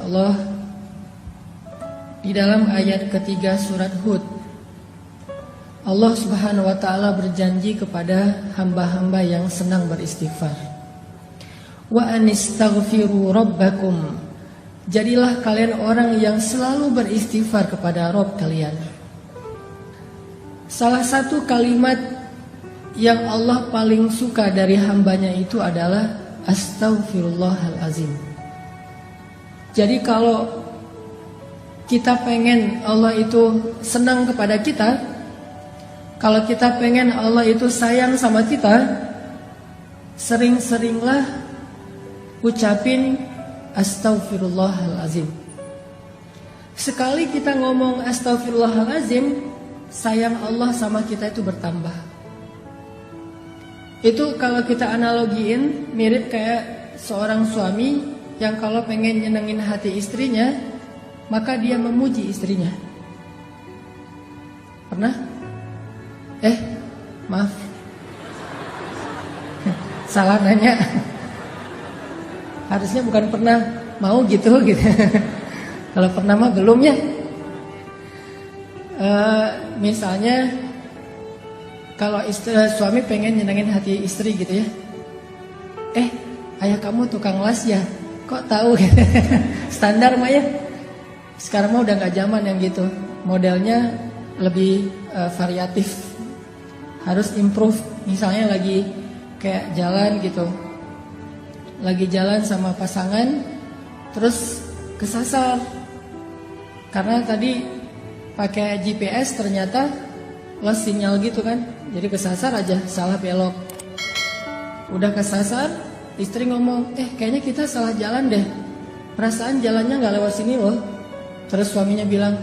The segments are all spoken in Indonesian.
Allah di dalam ayat ketiga surat Hud, Allah Subhanahu wa ta'ala berjanji kepada hamba-hamba yang senang beristighfar. Wa anistaghfiru rabbakum, jadilah kalian orang yang selalu beristighfar kepada Rabb kalian. Salah satu kalimat yang Allah paling suka dari hambanya itu adalah astaghfirullahalazim. Jadi kalau kita pengen Allah itu senang kepada kita, kalau kita pengen Allah itu sayang sama kita, sering-seringlah ucapin astaghfirullahalazim. Sekali kita ngomong astaghfirullahalazim, sayang Allah sama kita itu bertambah. Itu kalau kita analogiin mirip kayak seorang suami yang kalau pengen nyenengin hati istrinya, maka dia memuji istrinya. Pernah? Maaf, salah nanya. Harusnya bukan pernah, mau gitu. Kalau pernah mah belum ya. Misalnya kalau suami pengen nyenengin hati istri gitu ya. Ayah kamu tukang las ya? Kok tahu? Standar mah ya. Sekarang mah udah gak zaman yang gitu. Modelnya lebih variatif. Harus improve. Misalnya lagi kayak jalan gitu, lagi jalan sama pasangan, terus kesasar karena tadi pakai GPS ternyata lost sinyal gitu kan. Jadi kesasar aja, salah belok. Udah kesasar, istri ngomong, kayaknya kita salah jalan deh, perasaan jalannya gak lewat sini loh. Terus suaminya bilang,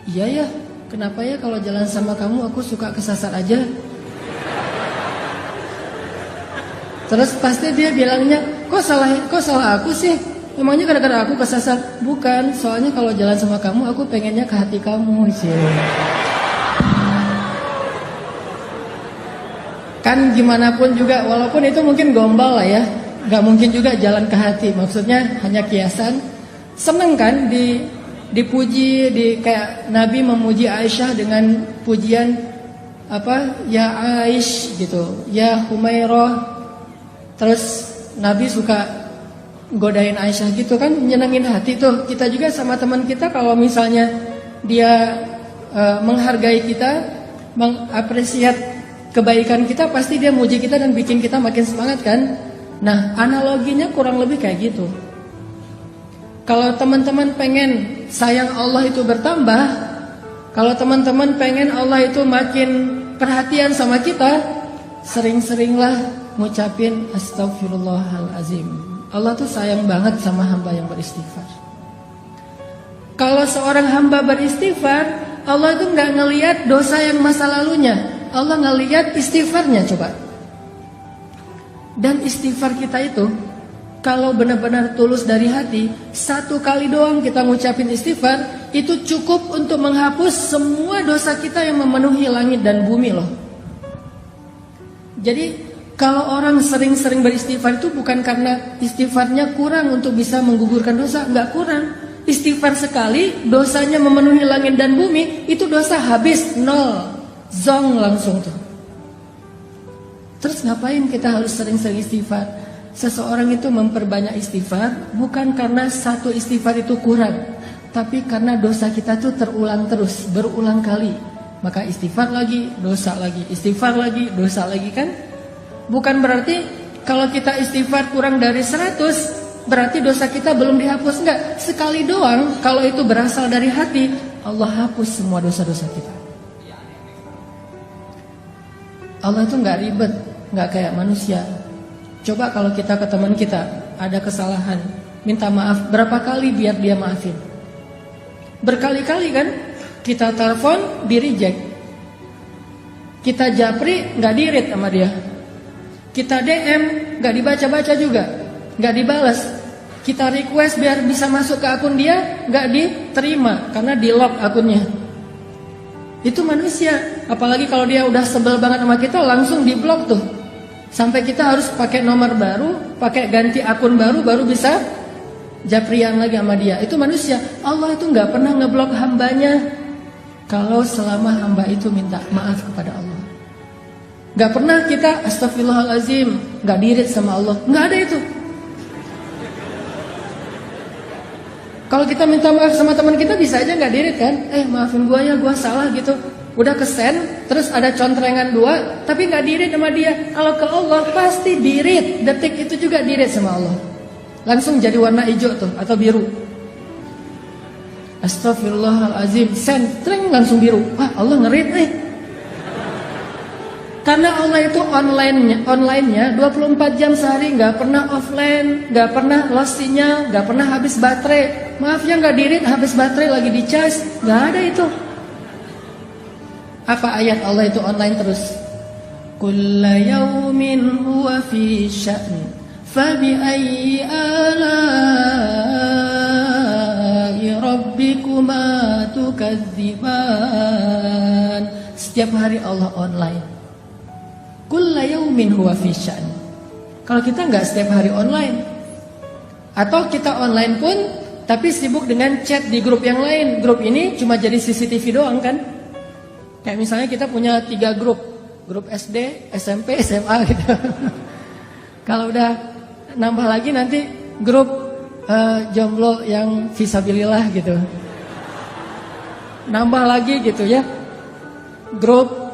iya ya, kenapa ya kalau jalan sama kamu aku suka kesasar aja. Terus pasti dia bilangnya, kok salah aku sih? Emangnya gara-gara aku kesasar? Bukan, soalnya kalau jalan sama kamu aku pengennya ke hati kamu sih. Kan gimana pun juga, walaupun itu mungkin gombal lah ya, gak mungkin juga jalan ke hati. Maksudnya hanya kiasan. Seneng kan dipuji, kayak Nabi memuji Aisyah dengan pujian apa? Ya Aish gitu, ya Humairah. Terus Nabi suka godain Aisyah gitu kan, nyenengin hati tuh. Kita juga sama teman kita kalau misalnya dia menghargai kita, mengapresiat kebaikan kita, pasti dia muji kita dan bikin kita makin semangat kan. Nah, analoginya kurang lebih kayak gitu. Kalau teman-teman pengen sayang Allah itu bertambah, kalau teman-teman pengen Allah itu makin perhatian sama kita, sering-seringlah ngucapin astaghfirullahalazim. Allah tuh sayang banget sama hamba yang beristighfar. Kalau seorang hamba beristighfar, Allah itu gak ngelihat dosa yang masa lalunya, Allah ngelihat istighfarnya. Coba. Dan istighfar kita itu kalau benar-benar tulus dari hati, satu kali doang kita ngucapin istighfar, itu cukup untuk menghapus semua dosa kita yang memenuhi langit dan bumi loh. Jadi kalau orang sering-sering beristighfar itu bukan karena istighfarnya kurang untuk bisa menggugurkan dosa, enggak kurang. Istighfar sekali, dosanya memenuhi langit dan bumi, itu dosa habis, nol, zong langsung tuh. Terus ngapain kita harus sering-sering istighfar? Seseorang itu memperbanyak istighfar bukan karena satu istighfar itu kurang, tapi karena dosa kita tuh terulang terus, berulang kali. Maka istighfar lagi, dosa lagi, istighfar lagi, dosa lagi kan? Bukan berarti kalau kita istighfar kurang dari 100, berarti dosa kita belum dihapus. Enggak, sekali doang. Kalau itu berasal dari hati, Allah hapus semua dosa-dosa kita. Allah itu enggak ribet, enggak kayak manusia. Coba kalau kita ke teman kita ada kesalahan, minta maaf berapa kali biar dia maafin? Berkali-kali kan? Kita telepon, di reject. Kita japri, enggak di-read sama dia. Kita DM, gak dibaca-baca juga, gak dibalas. Kita request biar bisa masuk ke akun dia, gak diterima karena di lock akunnya. Itu manusia. Apalagi kalau dia udah sebel banget sama kita, langsung di blok tuh. Sampai kita harus pakai nomor baru, pakai ganti akun baru, baru bisa japrian lagi sama dia. Itu manusia. Allah itu nggak pernah ngeblok hambanya kalau selama hamba itu minta maaf kepada Allah. Nggak pernah kita astagfirullahalazim, nggak dirit sama Allah. Nggak ada itu. Kalau kita minta maaf sama teman kita bisa aja nggak dirit kan? Maafin gua ya, gua salah gitu. Udah kesen, terus ada contrengan 2, tapi nggak dirit sama dia. Kalau ke Allah pasti dirit, detik itu juga dirit sama Allah. Langsung jadi warna hijau tuh atau biru. Astagfirullahalazim, sentreng langsung biru. Wah, Allah ngerit nih. Karena Allah itu online-nya 24 jam sehari, nggak pernah offline, nggak pernah lost sinyal, nggak pernah habis baterai. Maaf ya nggak dirit, habis baterai lagi di charge, nggak ada itu. Apa ayat Allah itu online terus? Kulla yawmin huwa fi sya'n, fabi ayyi ala'i rabbikuma tukadziban. Setiap hari Allah online. Kulla yawmin huwa fi sya'n. Kalau kita nggak setiap hari online, atau kita online pun tapi sibuk dengan chat di grup yang lain. Grup ini cuma jadi CCTV doang kan? Kayak misalnya kita punya 3 grup SD, SMP, SMA gitu. Kalau udah nambah lagi nanti grup jomblo yang fisabilillah gitu. Nambah lagi gitu ya. Grup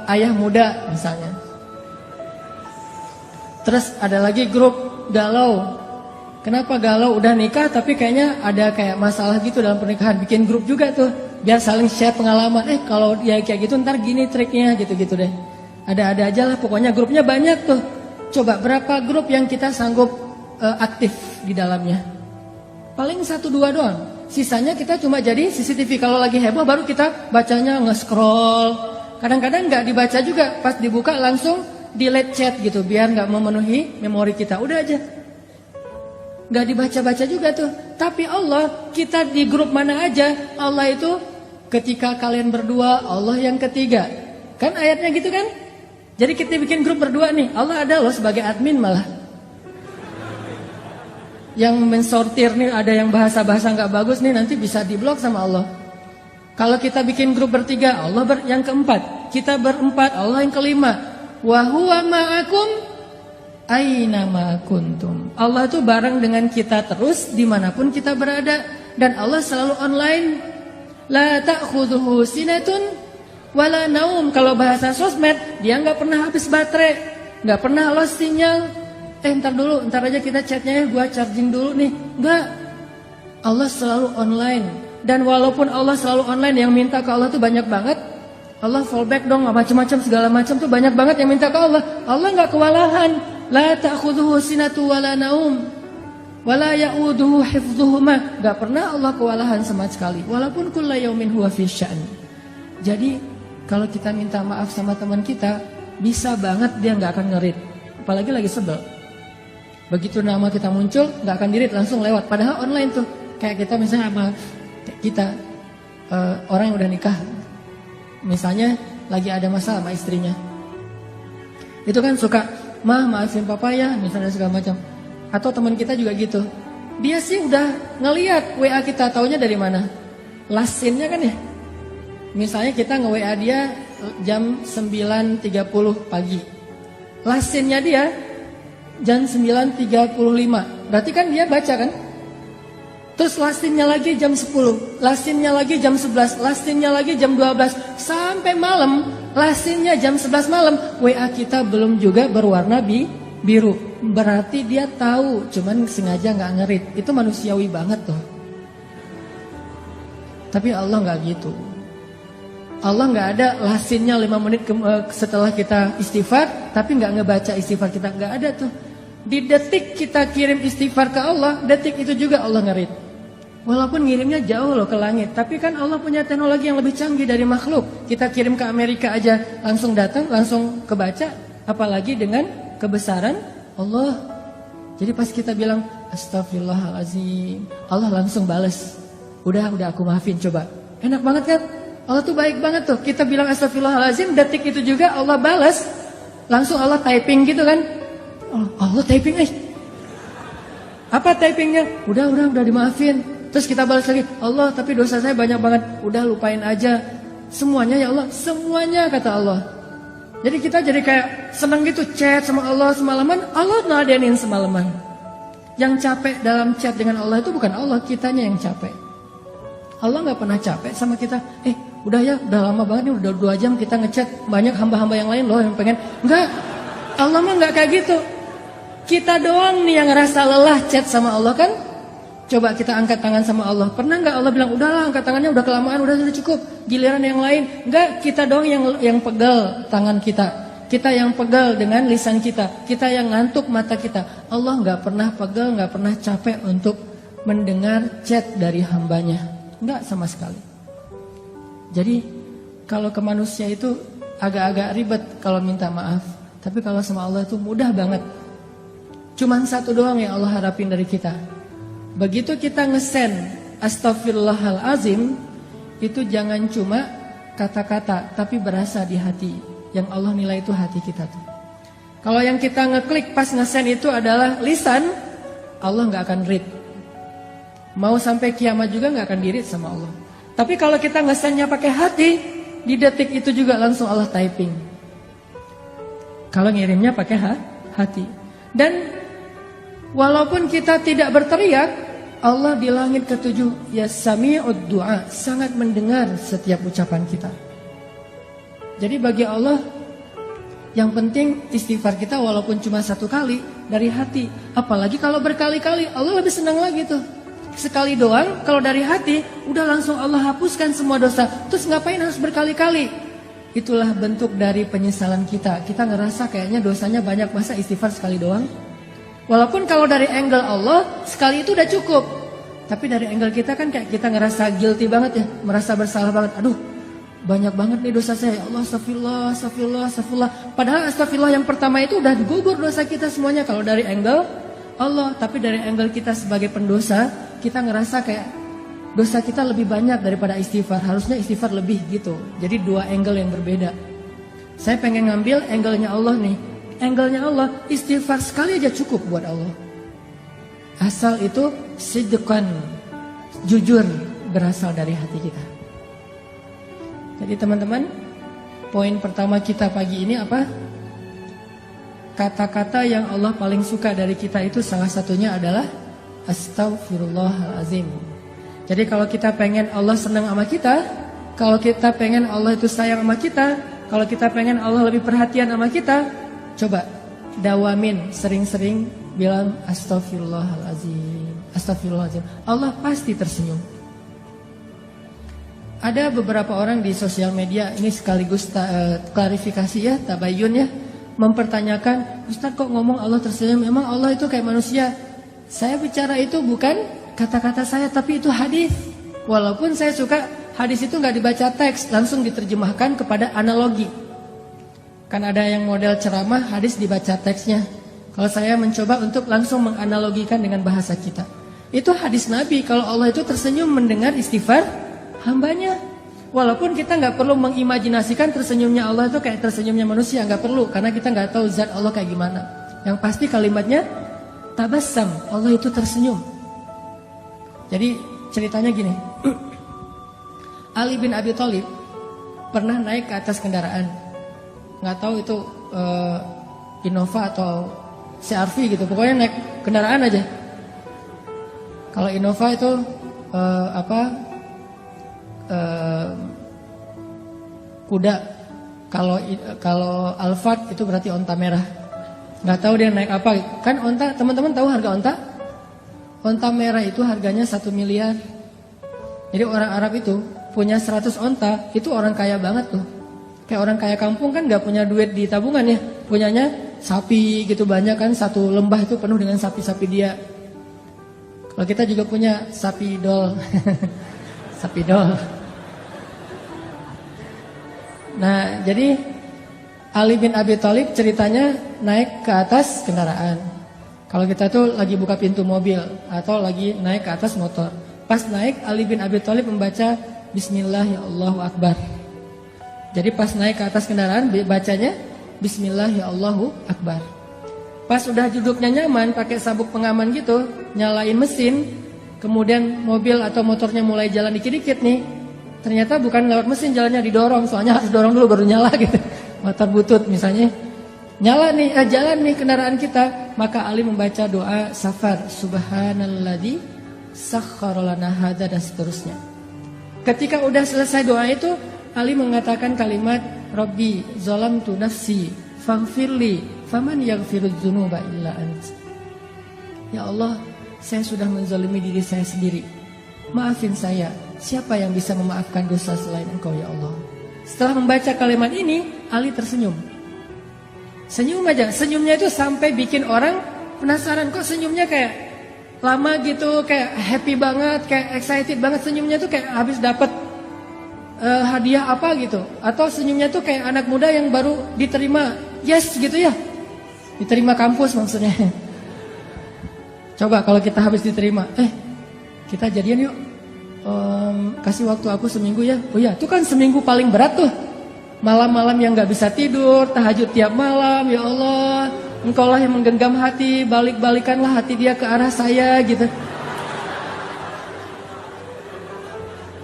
ayah muda misalnya. Terus ada lagi grup galau. Kenapa galau? Udah nikah tapi kayaknya ada kayak masalah gitu dalam pernikahan. Bikin grup juga tuh. Biar saling share pengalaman. Kalau ya kayak gitu ntar gini triknya gitu-gitu deh. Ada-ada aja lah pokoknya grupnya banyak tuh. Coba berapa grup yang kita sanggup aktif di dalamnya? Paling 1-2 doang. Sisanya kita cuma jadi CCTV. Kalau lagi heboh baru kita bacanya nge-scroll. Kadang-kadang nggak dibaca juga. Pas dibuka langsung delete chat gitu. Biar nggak memenuhi memori kita. Udah aja. Nggak dibaca-baca juga tuh. Tapi Allah, kita di grup mana aja, Allah itu ketika kalian berdua, Allah yang ketiga. Kan ayatnya gitu kan? Jadi kita bikin grup berdua nih, Allah ada loh sebagai admin malah. Yang mensortir nih, ada yang bahasa-bahasa nggak bagus nih, nanti bisa diblok sama Allah. Kalau kita bikin grup bertiga, Allah yang keempat. Kita berempat, Allah yang kelima. Wa huwa ma'akum aina ma kuntum. Allah itu bareng dengan kita terus dimanapun kita berada. Dan Allah selalu online. La ta'khudhuhu sinatun wala naum. Kalau bahasa sosmed, dia gak pernah habis baterai, gak pernah lost sinyal. Ntar aja kita chatnya ya, gua charging dulu nih. Enggak. Allah selalu online. Dan walaupun Allah selalu online, yang minta ke Allah tuh banyak banget. Allah fallback dong, macam-macam segala macam tuh banyak banget yang minta ke Allah. Allah gak kewalahan. La ta'khudhuhu sinatu wala naum wala ya'uduhu hifdhuhuma. Gak pernah Allah kewalahan sama sekali. Walaupun kulla yaumin huwa fi sya'n. Jadi kalau kita minta maaf sama teman kita, bisa banget dia gak akan ngerit. Apalagi lagi sebel. Begitu nama kita muncul, gak akan dirit, langsung lewat. Padahal online tuh. Kayak kita misalnya sama kita orang yang udah nikah, misalnya lagi ada masalah sama istrinya, itu kan suka, maafin papa ya, misalnya segala macam. Atau teman kita juga gitu. Dia sih udah ngelihat WA kita, taunya dari mana? Last scene-nya kan ya. Misalnya kita nge-WA dia jam 9.30 pagi. Last scene-nya dia jam 9.35. Berarti kan dia baca kan? Terus last scene-nya lagi jam 10. Last scene-nya lagi jam 11. Last scene-nya lagi jam 12. Sampai malam. Last scene-nya jam 11 malam. WA kita belum juga berwarna biru. Berarti dia tahu, cuman sengaja gak ngerit. Itu manusiawi banget tuh. Tapi Allah gak gitu. Allah gak ada last scene-nya 5 menit setelah kita istighfar, tapi gak ngebaca istighfar kita. Gak ada tuh. Di detik kita kirim istighfar ke Allah, detik itu juga Allah ngerit. Walaupun ngirimnya jauh loh ke langit, tapi kan Allah punya teknologi yang lebih canggih dari makhluk. Kita kirim ke Amerika aja langsung datang, langsung kebaca, apalagi dengan kebesaran Allah. Jadi pas kita bilang astagfirullahalazim, Allah langsung bales. Udah aku maafin, coba. Enak banget kan? Allah tuh baik banget tuh. Kita bilang astagfirullahalazim, detik itu juga Allah balas. Langsung Allah typing gitu kan? Oh, Allah typing Apa typingnya? Udah dimaafin. Terus kita balas lagi, Allah tapi dosa saya banyak banget. Udah lupain aja. Semuanya ya Allah, semuanya kata Allah. Jadi kita jadi kayak senang gitu chat sama Allah semalaman. Allah nadenin semalaman. Yang capek dalam chat dengan Allah itu bukan Allah, kitanya yang capek. Allah gak pernah capek sama kita. Udah ya, udah lama banget nih, udah 2 jam kita ngechat. Banyak hamba-hamba yang lain loh yang pengen. Enggak, Allah mah gak kayak gitu. Kita doang nih yang ngerasa lelah chat sama Allah kan. Coba kita angkat tangan sama Allah. Pernah gak Allah bilang, udahlah angkat tangannya udah kelamaan, udah cukup. Giliran yang lain. Enggak, kita doang yang pegal tangan kita. Kita yang pegal dengan lisan kita. Kita yang ngantuk mata kita. Allah gak pernah pegal, gak pernah capek untuk mendengar chat dari hambanya. Enggak sama sekali. Jadi kalau ke manusia itu agak-agak ribet kalau minta maaf. Tapi kalau sama Allah itu mudah banget. Cuman satu doang yang Allah harapin dari kita. Begitu kita ngesend astaghfirullahalazim, itu jangan cuma kata-kata tapi berasa di hati. Yang Allah nilai itu hati kita tuh. Kalau yang kita ngeklik pas ngesend itu adalah lisan, Allah gak akan read. Mau sampai kiamat juga gak akan di-read sama Allah. Tapi kalau kita ngesendnya pakai hati, di detik itu juga langsung Allah typing. Kalau ngirimnya pakai hati. Dan walaupun kita tidak berteriak, Allah di langit ke-7 ya sami'ud du'a, sangat mendengar setiap ucapan kita. Jadi bagi Allah yang penting istighfar kita walaupun cuma 1 kali dari hati. Apalagi kalau berkali-kali, Allah lebih senang lagi tuh. Sekali doang kalau dari hati udah langsung Allah hapuskan semua dosa. Terus ngapain harus berkali-kali? Itulah bentuk dari penyesalan kita. Kita ngerasa kayaknya dosanya banyak, masa istighfar sekali doang. Walaupun kalau dari angle Allah sekali itu udah cukup. Tapi dari angle kita kan kayak kita ngerasa guilty banget ya, merasa bersalah banget. Aduh, banyak banget nih dosa saya. Ya Allah, astagfirullah. Padahal astagfirullah yang pertama itu udah gugur dosa kita semuanya kalau dari angle Allah. Tapi dari angle kita sebagai pendosa, kita ngerasa kayak dosa kita lebih banyak daripada istighfar. Harusnya istighfar lebih gitu. Jadi 2 angle yang berbeda. Saya pengen ngambil angle-nya Allah nih. Angle-nya Allah, istighfar sekali aja cukup buat Allah. Asal itu sidqan, jujur, berasal dari hati kita. Jadi teman-teman, poin pertama kita pagi ini apa? Kata-kata yang Allah paling suka dari kita itu salah satunya adalah astaghfirullahalazim. Jadi kalau kita pengen Allah senang sama kita, kalau kita pengen Allah itu sayang sama kita, kalau kita pengen Allah lebih perhatian sama kita, coba dawamin sering-sering bilang astaghfirullahalazim, astaghfirullahalazim. Allah pasti tersenyum. Ada beberapa orang di sosial media, ini sekaligus klarifikasi ya, tabayun ya, mempertanyakan, Ustaz kok ngomong Allah tersenyum, emang Allah itu kayak manusia? Saya bicara itu bukan kata-kata saya, tapi itu hadis. Walaupun saya suka hadis itu nggak dibaca teks, langsung diterjemahkan kepada analogi. Kan ada yang model ceramah, hadis dibaca teksnya. Kalau saya mencoba untuk langsung menganalogikan dengan bahasa kita. Itu hadis Nabi, kalau Allah itu tersenyum mendengar istighfar hambanya. Walaupun kita nggak perlu mengimajinasikan tersenyumnya Allah itu kayak tersenyumnya manusia, nggak perlu, karena kita nggak tahu zat Allah kayak gimana. Yang pasti kalimatnya tabassam, Allah itu tersenyum. Jadi ceritanya gini, Ali bin Abi Thalib pernah naik ke atas kendaraan, nggak tahu itu Innova atau CR-V gitu, pokoknya naik kendaraan aja. Kalau Innova itu kuda, kalau Alphard itu berarti onta merah. Nggak tahu dia naik apa. Kan onta, teman-teman tahu harga onta? Onta merah itu harganya 1 miliar. Jadi orang Arab itu punya 100 onta, itu orang kaya banget tuh. Kayak orang kaya kampung kan nggak punya duit di tabungan ya, punyanya sapi gitu banyak kan, satu lembah itu penuh dengan sapi-sapi dia. Kalau kita juga punya sapi dol, sapi dol. Nah, jadi Ali bin Abi Thalib ceritanya naik ke atas kendaraan. Kalau kita tuh lagi buka pintu mobil atau lagi naik ke atas motor. Pas naik, Ali bin Abi Thalib membaca Bismillah ya Allahu Akbar. Jadi pas naik ke atas kendaraan bacanya Bismillah ya Allahu Akbar. Pas udah duduknya nyaman, pakai sabuk pengaman gitu, nyalain mesin, kemudian mobil atau motornya mulai jalan dikit-dikit nih. Ternyata bukan lewat mesin jalannya, didorong, soalnya harus dorong dulu baru nyala gitu. Motor butut misalnya. Nyala nih, jalan nih kendaraan kita. Maka Ali membaca doa safar, subhanalladzi sakhkhara lana hadza, dan seterusnya. Ketika udah selesai doa itu, Ali mengatakan kalimat Rabbi zalamtu nafsi faghfirli faman yaghfirudz dzunuba illa ant. Ya Allah, saya sudah menzalimi diri saya sendiri. Maafin saya. Siapa yang bisa memaafkan dosa selain Engkau ya Allah? Setelah membaca kalimat ini, Ali tersenyum. Senyum aja. Senyumnya itu sampai bikin orang penasaran, kok senyumnya kayak lama gitu, kayak happy banget, kayak excited banget. Senyumnya tuh kayak habis dapat hadiah apa gitu. Atau senyumnya tuh kayak anak muda yang baru diterima yes gitu ya. Diterima kampus maksudnya. Coba kalau kita habis diterima, kita jadian yuk. Kasih waktu aku seminggu ya. Oh ya, itu kan seminggu paling berat tuh. Malam-malam yang gak bisa tidur, tahajud tiap malam. Ya Allah, Engkaulah yang menggenggam hati, balik-balikanlah hati dia ke arah saya gitu.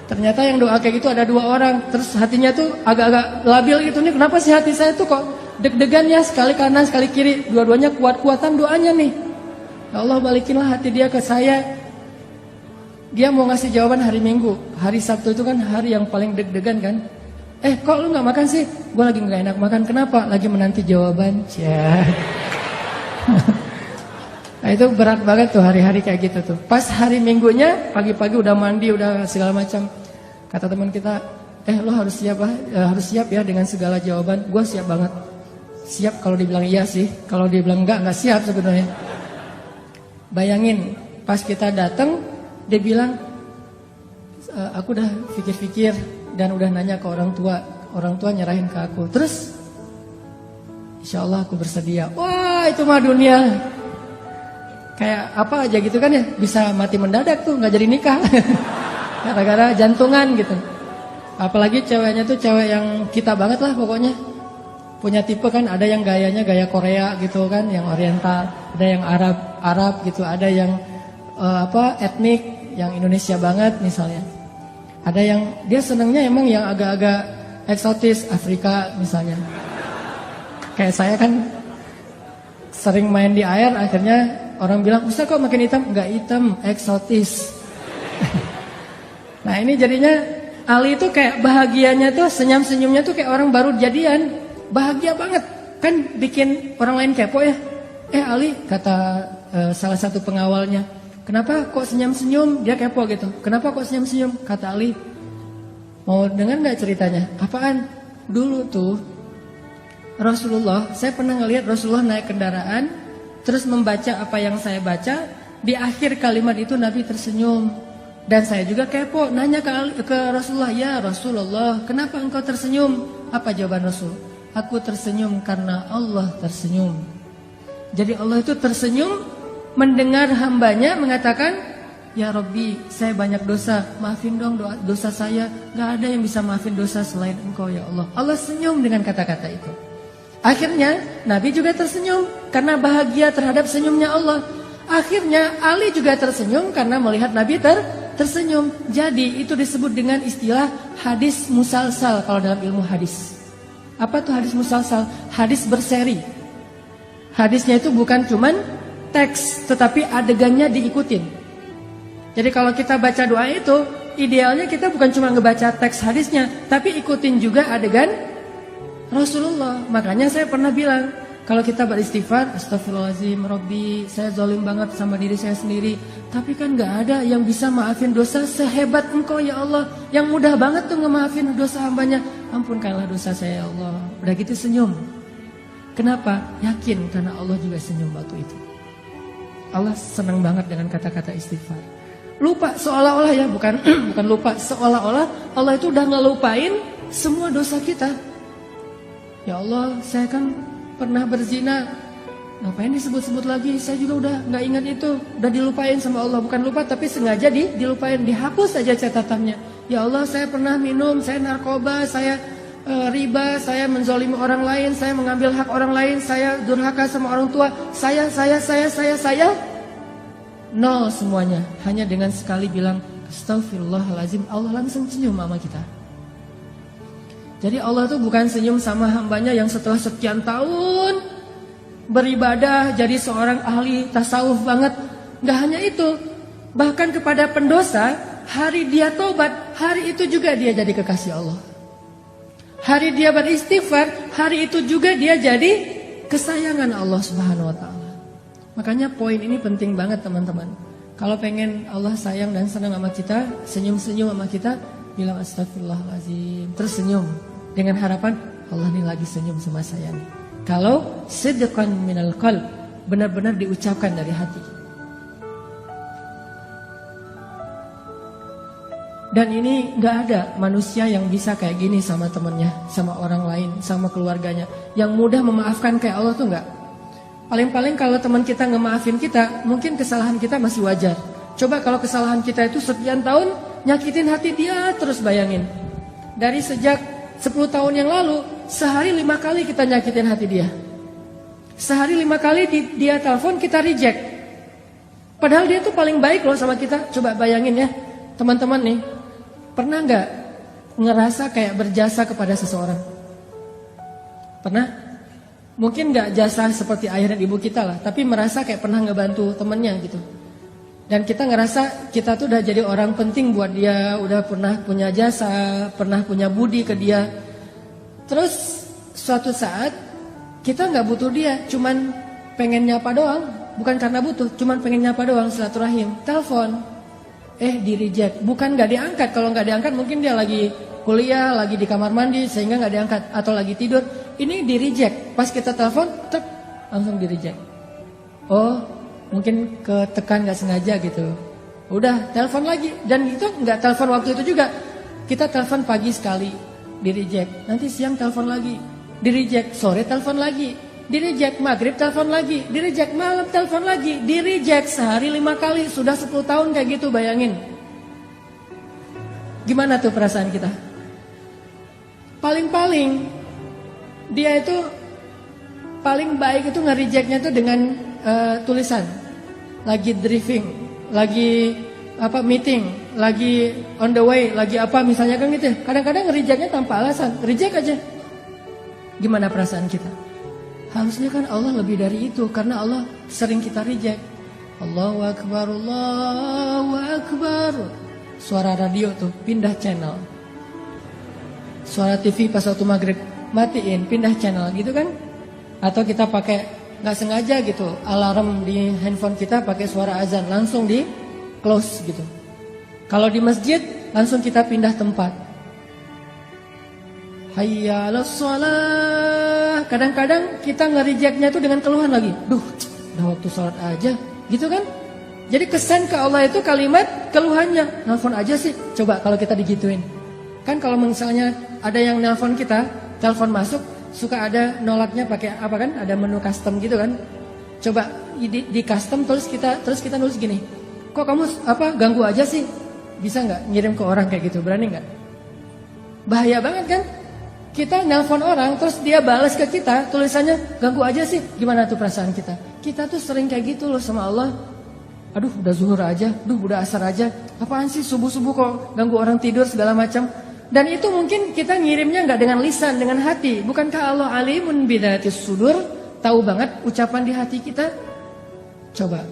Ternyata yang doa kayak gitu ada 2 orang. Terus hatinya tuh agak-agak labil gitu nih. Kenapa sih hati saya tuh kok deg-degan ya, sekali kanan sekali kiri, dua-duanya kuat-kuatan doanya nih. Ya Allah, balikinlah hati dia ke saya. Dia mau ngasih jawaban hari Minggu. Hari Sabtu itu kan hari yang paling deg-degan kan. Kok lu gak makan sih? Gue lagi gak enak makan. Kenapa? Lagi menanti jawaban. Nah itu berat banget tuh hari-hari kayak gitu tuh. Pas hari Minggunya, pagi-pagi udah mandi, udah segala macam. Kata teman kita, lo harus siap harus siap ya dengan segala jawaban. Gue siap banget. Siap kalau dibilang iya sih. Kalau dibilang enggak siap sebenarnya. Bayangin, pas kita datang, dia bilang, aku udah pikir-pikir dan udah nanya ke orang tua. Orang tua nyerahin ke aku. Terus, insya Allah aku bersedia. Wah, itu mah dunia. Kayak apa aja gitu kan ya. Bisa mati mendadak tuh, gak jadi nikah. Gara-gara jantungan gitu. Apalagi ceweknya tuh cewek yang kita banget lah pokoknya. Punya tipe kan, ada yang gayanya gaya Korea gitu kan, yang oriental. Ada yang Arab gitu. Ada yang etnik, yang Indonesia banget misalnya. Ada yang dia senangnya emang yang agak-agak eksotis, Afrika misalnya. Kayak saya kan sering main di air, akhirnya orang bilang, Ustaz kok makin hitam? Enggak hitam, eksotis. Nah ini jadinya Ali itu kayak bahagianya tuh, senyum-senyumnya tuh kayak orang baru jadian. Bahagia banget. Kan bikin orang lain kepo ya. Ali, kata salah satu pengawalnya, kenapa kok senyum-senyum? Dia kepo gitu. Kenapa kok senyum-senyum? Kata Ali, mau dengar gak ceritanya? Apaan? Dulu tuh Rasulullah, saya pernah ngelihat Rasulullah naik kendaraan, terus membaca apa yang saya baca. Di akhir kalimat itu Nabi tersenyum. Dan saya juga kepo, nanya ke Rasulullah, ya Rasulullah, kenapa engkau tersenyum? Apa jawaban Rasul? Aku tersenyum karena Allah tersenyum. Jadi Allah itu tersenyum mendengar hambanya mengatakan, ya Rabbi, saya banyak dosa, maafin dong dosa saya. Gak ada yang bisa maafin dosa selain Engkau ya Allah. Allah senyum dengan kata-kata itu. Akhirnya Nabi juga tersenyum karena bahagia terhadap senyumnya Allah. Akhirnya Ali juga tersenyum karena melihat Nabi tersenyum. Jadi itu disebut dengan istilah hadis musalsal kalau dalam ilmu hadis. Apa tuh hadis musalsal? Hadis berseri. Hadisnya itu bukan cuman teks, tetapi adegannya diikutin. Jadi kalau kita baca doa itu, idealnya kita bukan cuma ngebaca teks hadisnya, tapi ikutin juga adegan Rasulullah. Makanya saya pernah bilang, kalau kita beristighfar, astagfirullahaladzim, Rabbi, saya zalim banget sama diri saya sendiri. Tapi kan gak ada yang bisa maafin dosa sehebat Engkau ya Allah. Yang mudah banget tuh ngemaafin dosa hambanya. Ampunkanlah dosa saya ya Allah. Udah gitu senyum. Kenapa? Yakin karena Allah juga senyum waktu itu. Allah senang banget dengan kata-kata istighfar. Lupa seolah-olah ya, bukan lupa, seolah-olah Allah itu udah ngelupain semua dosa kita. Ya Allah, saya kan pernah berzina. Ngapain disebut-sebut lagi? Saya juga udah gak ingat itu. Udah dilupain sama Allah. Bukan lupa tapi sengaja dilupain. Dihapus saja catatannya. Ya Allah, saya pernah minum, saya narkoba, saya riba, saya menzalimi orang lain, saya mengambil hak orang lain, saya durhaka sama orang tua, saya. Nol semuanya. Hanya dengan sekali bilang Astaghfirullahaladzim, Allah langsung senyum sama kita. Jadi Allah tuh bukan senyum sama hambanya yang setelah sekian tahun beribadah jadi seorang ahli tasawuf banget. Gak hanya itu, bahkan kepada pendosa, hari dia taubat, hari itu juga dia jadi kekasih Allah. Hari dia beristighfar, hari itu juga dia jadi kesayangan Allah Subhanahu wa taala. Makanya poin ini penting banget teman-teman. Kalau pengen Allah sayang dan senang sama kita, senyum-senyum sama kita, bilang astagfirullahaladzim, terus senyum dengan harapan Allah nih lagi senyum sama saya nih. Kalau sidqan minal qalb, benar-benar diucapkan dari hati. Dan ini gak ada manusia yang bisa kayak gini sama temennya, sama orang lain, sama keluarganya. Yang mudah memaafkan kayak Allah tuh gak. Paling-paling kalau teman kita ngemaafin kita, mungkin kesalahan kita masih wajar. Coba kalau kesalahan kita itu sekian tahun, nyakitin hati dia terus, bayangin. Dari sejak 10 tahun yang lalu, sehari 5 kali kita nyakitin hati dia. Sehari 5 kali dia telepon, kita reject. Padahal dia tuh paling baik loh sama kita. Coba bayangin ya, teman-teman nih. Pernah gak ngerasa kayak berjasa kepada seseorang? Pernah? Mungkin gak jasa seperti ayah dan ibu kita lah, tapi merasa kayak pernah ngebantu temennya gitu. Dan kita ngerasa kita tuh udah jadi orang penting buat dia, udah pernah punya jasa, pernah punya budi ke dia. Terus suatu saat kita gak butuh dia, cuman pengen nyapa doang. Bukan karena butuh, cuman pengen nyapa doang, silaturahim. Telepon, di reject. Bukan gak diangkat, kalau gak diangkat mungkin dia lagi kuliah, lagi di kamar mandi sehingga gak diangkat, atau lagi tidur. Ini di reject. Pas kita telepon, langsung di reject. Oh, mungkin ketekan gak sengaja gitu. Udah, telepon lagi. Dan itu gak telepon waktu itu juga. Kita telepon pagi sekali, di reject. Nanti siang telepon lagi, di reject. Sore telepon lagi, di reject. Maghrib telepon lagi, di reject. Malam telepon lagi, di reject. Sehari 5 kali, sudah 10 tahun kayak gitu, bayangin. Gimana tuh perasaan kita? Paling-paling dia itu paling baik itu nge-rejectnya tuh dengan tulisan. Lagi driving, lagi meeting, lagi on the way, lagi apa misalnya kan gitu. Kadang-kadang nge-rejectnya tanpa alasan, reject aja. Gimana perasaan kita? Harusnya kan Allah lebih dari itu, karena Allah sering kita reject. Allahu Akbar, Allahu Akbar. Suara radio tuh pindah channel. Suara TV pas waktu maghrib matiin, pindah channel gitu kan. Atau kita pakai gak sengaja gitu, alarm di handphone kita pakai suara azan, langsung di close gitu. Kalau di masjid langsung kita pindah tempat. Hayya 'alas shalah. Kadang-kadang kita nge-rejectnya tuh dengan keluhan lagi. Duh, udah waktu sholat aja gitu kan. Jadi kesan ke Allah itu kalimat keluhannya. Nelfon aja sih, coba kalau kita digituin. Kan kalau misalnya ada yang nelfon kita, telepon masuk, suka ada nolaknya pakai apa kan? Ada menu custom gitu kan? Coba di custom terus kita nulis gini. Kok kamu ganggu aja sih? Bisa nggak ngirim ke orang kayak gitu? Berani nggak? Bahaya banget kan? Kita nelpon orang terus dia balas ke kita tulisannya ganggu aja sih. Gimana tuh perasaan kita? Kita tuh sering kayak gitu loh sama Allah. Aduh udah zuhur aja, udah asar aja. Apaan sih subuh-subuh kok ganggu orang tidur segala macam. Dan itu mungkin kita ngirimnya nggak dengan lisan, dengan hati. Bukankah Allah alimun bidatis sudur, tahu banget ucapan di hati kita? Coba.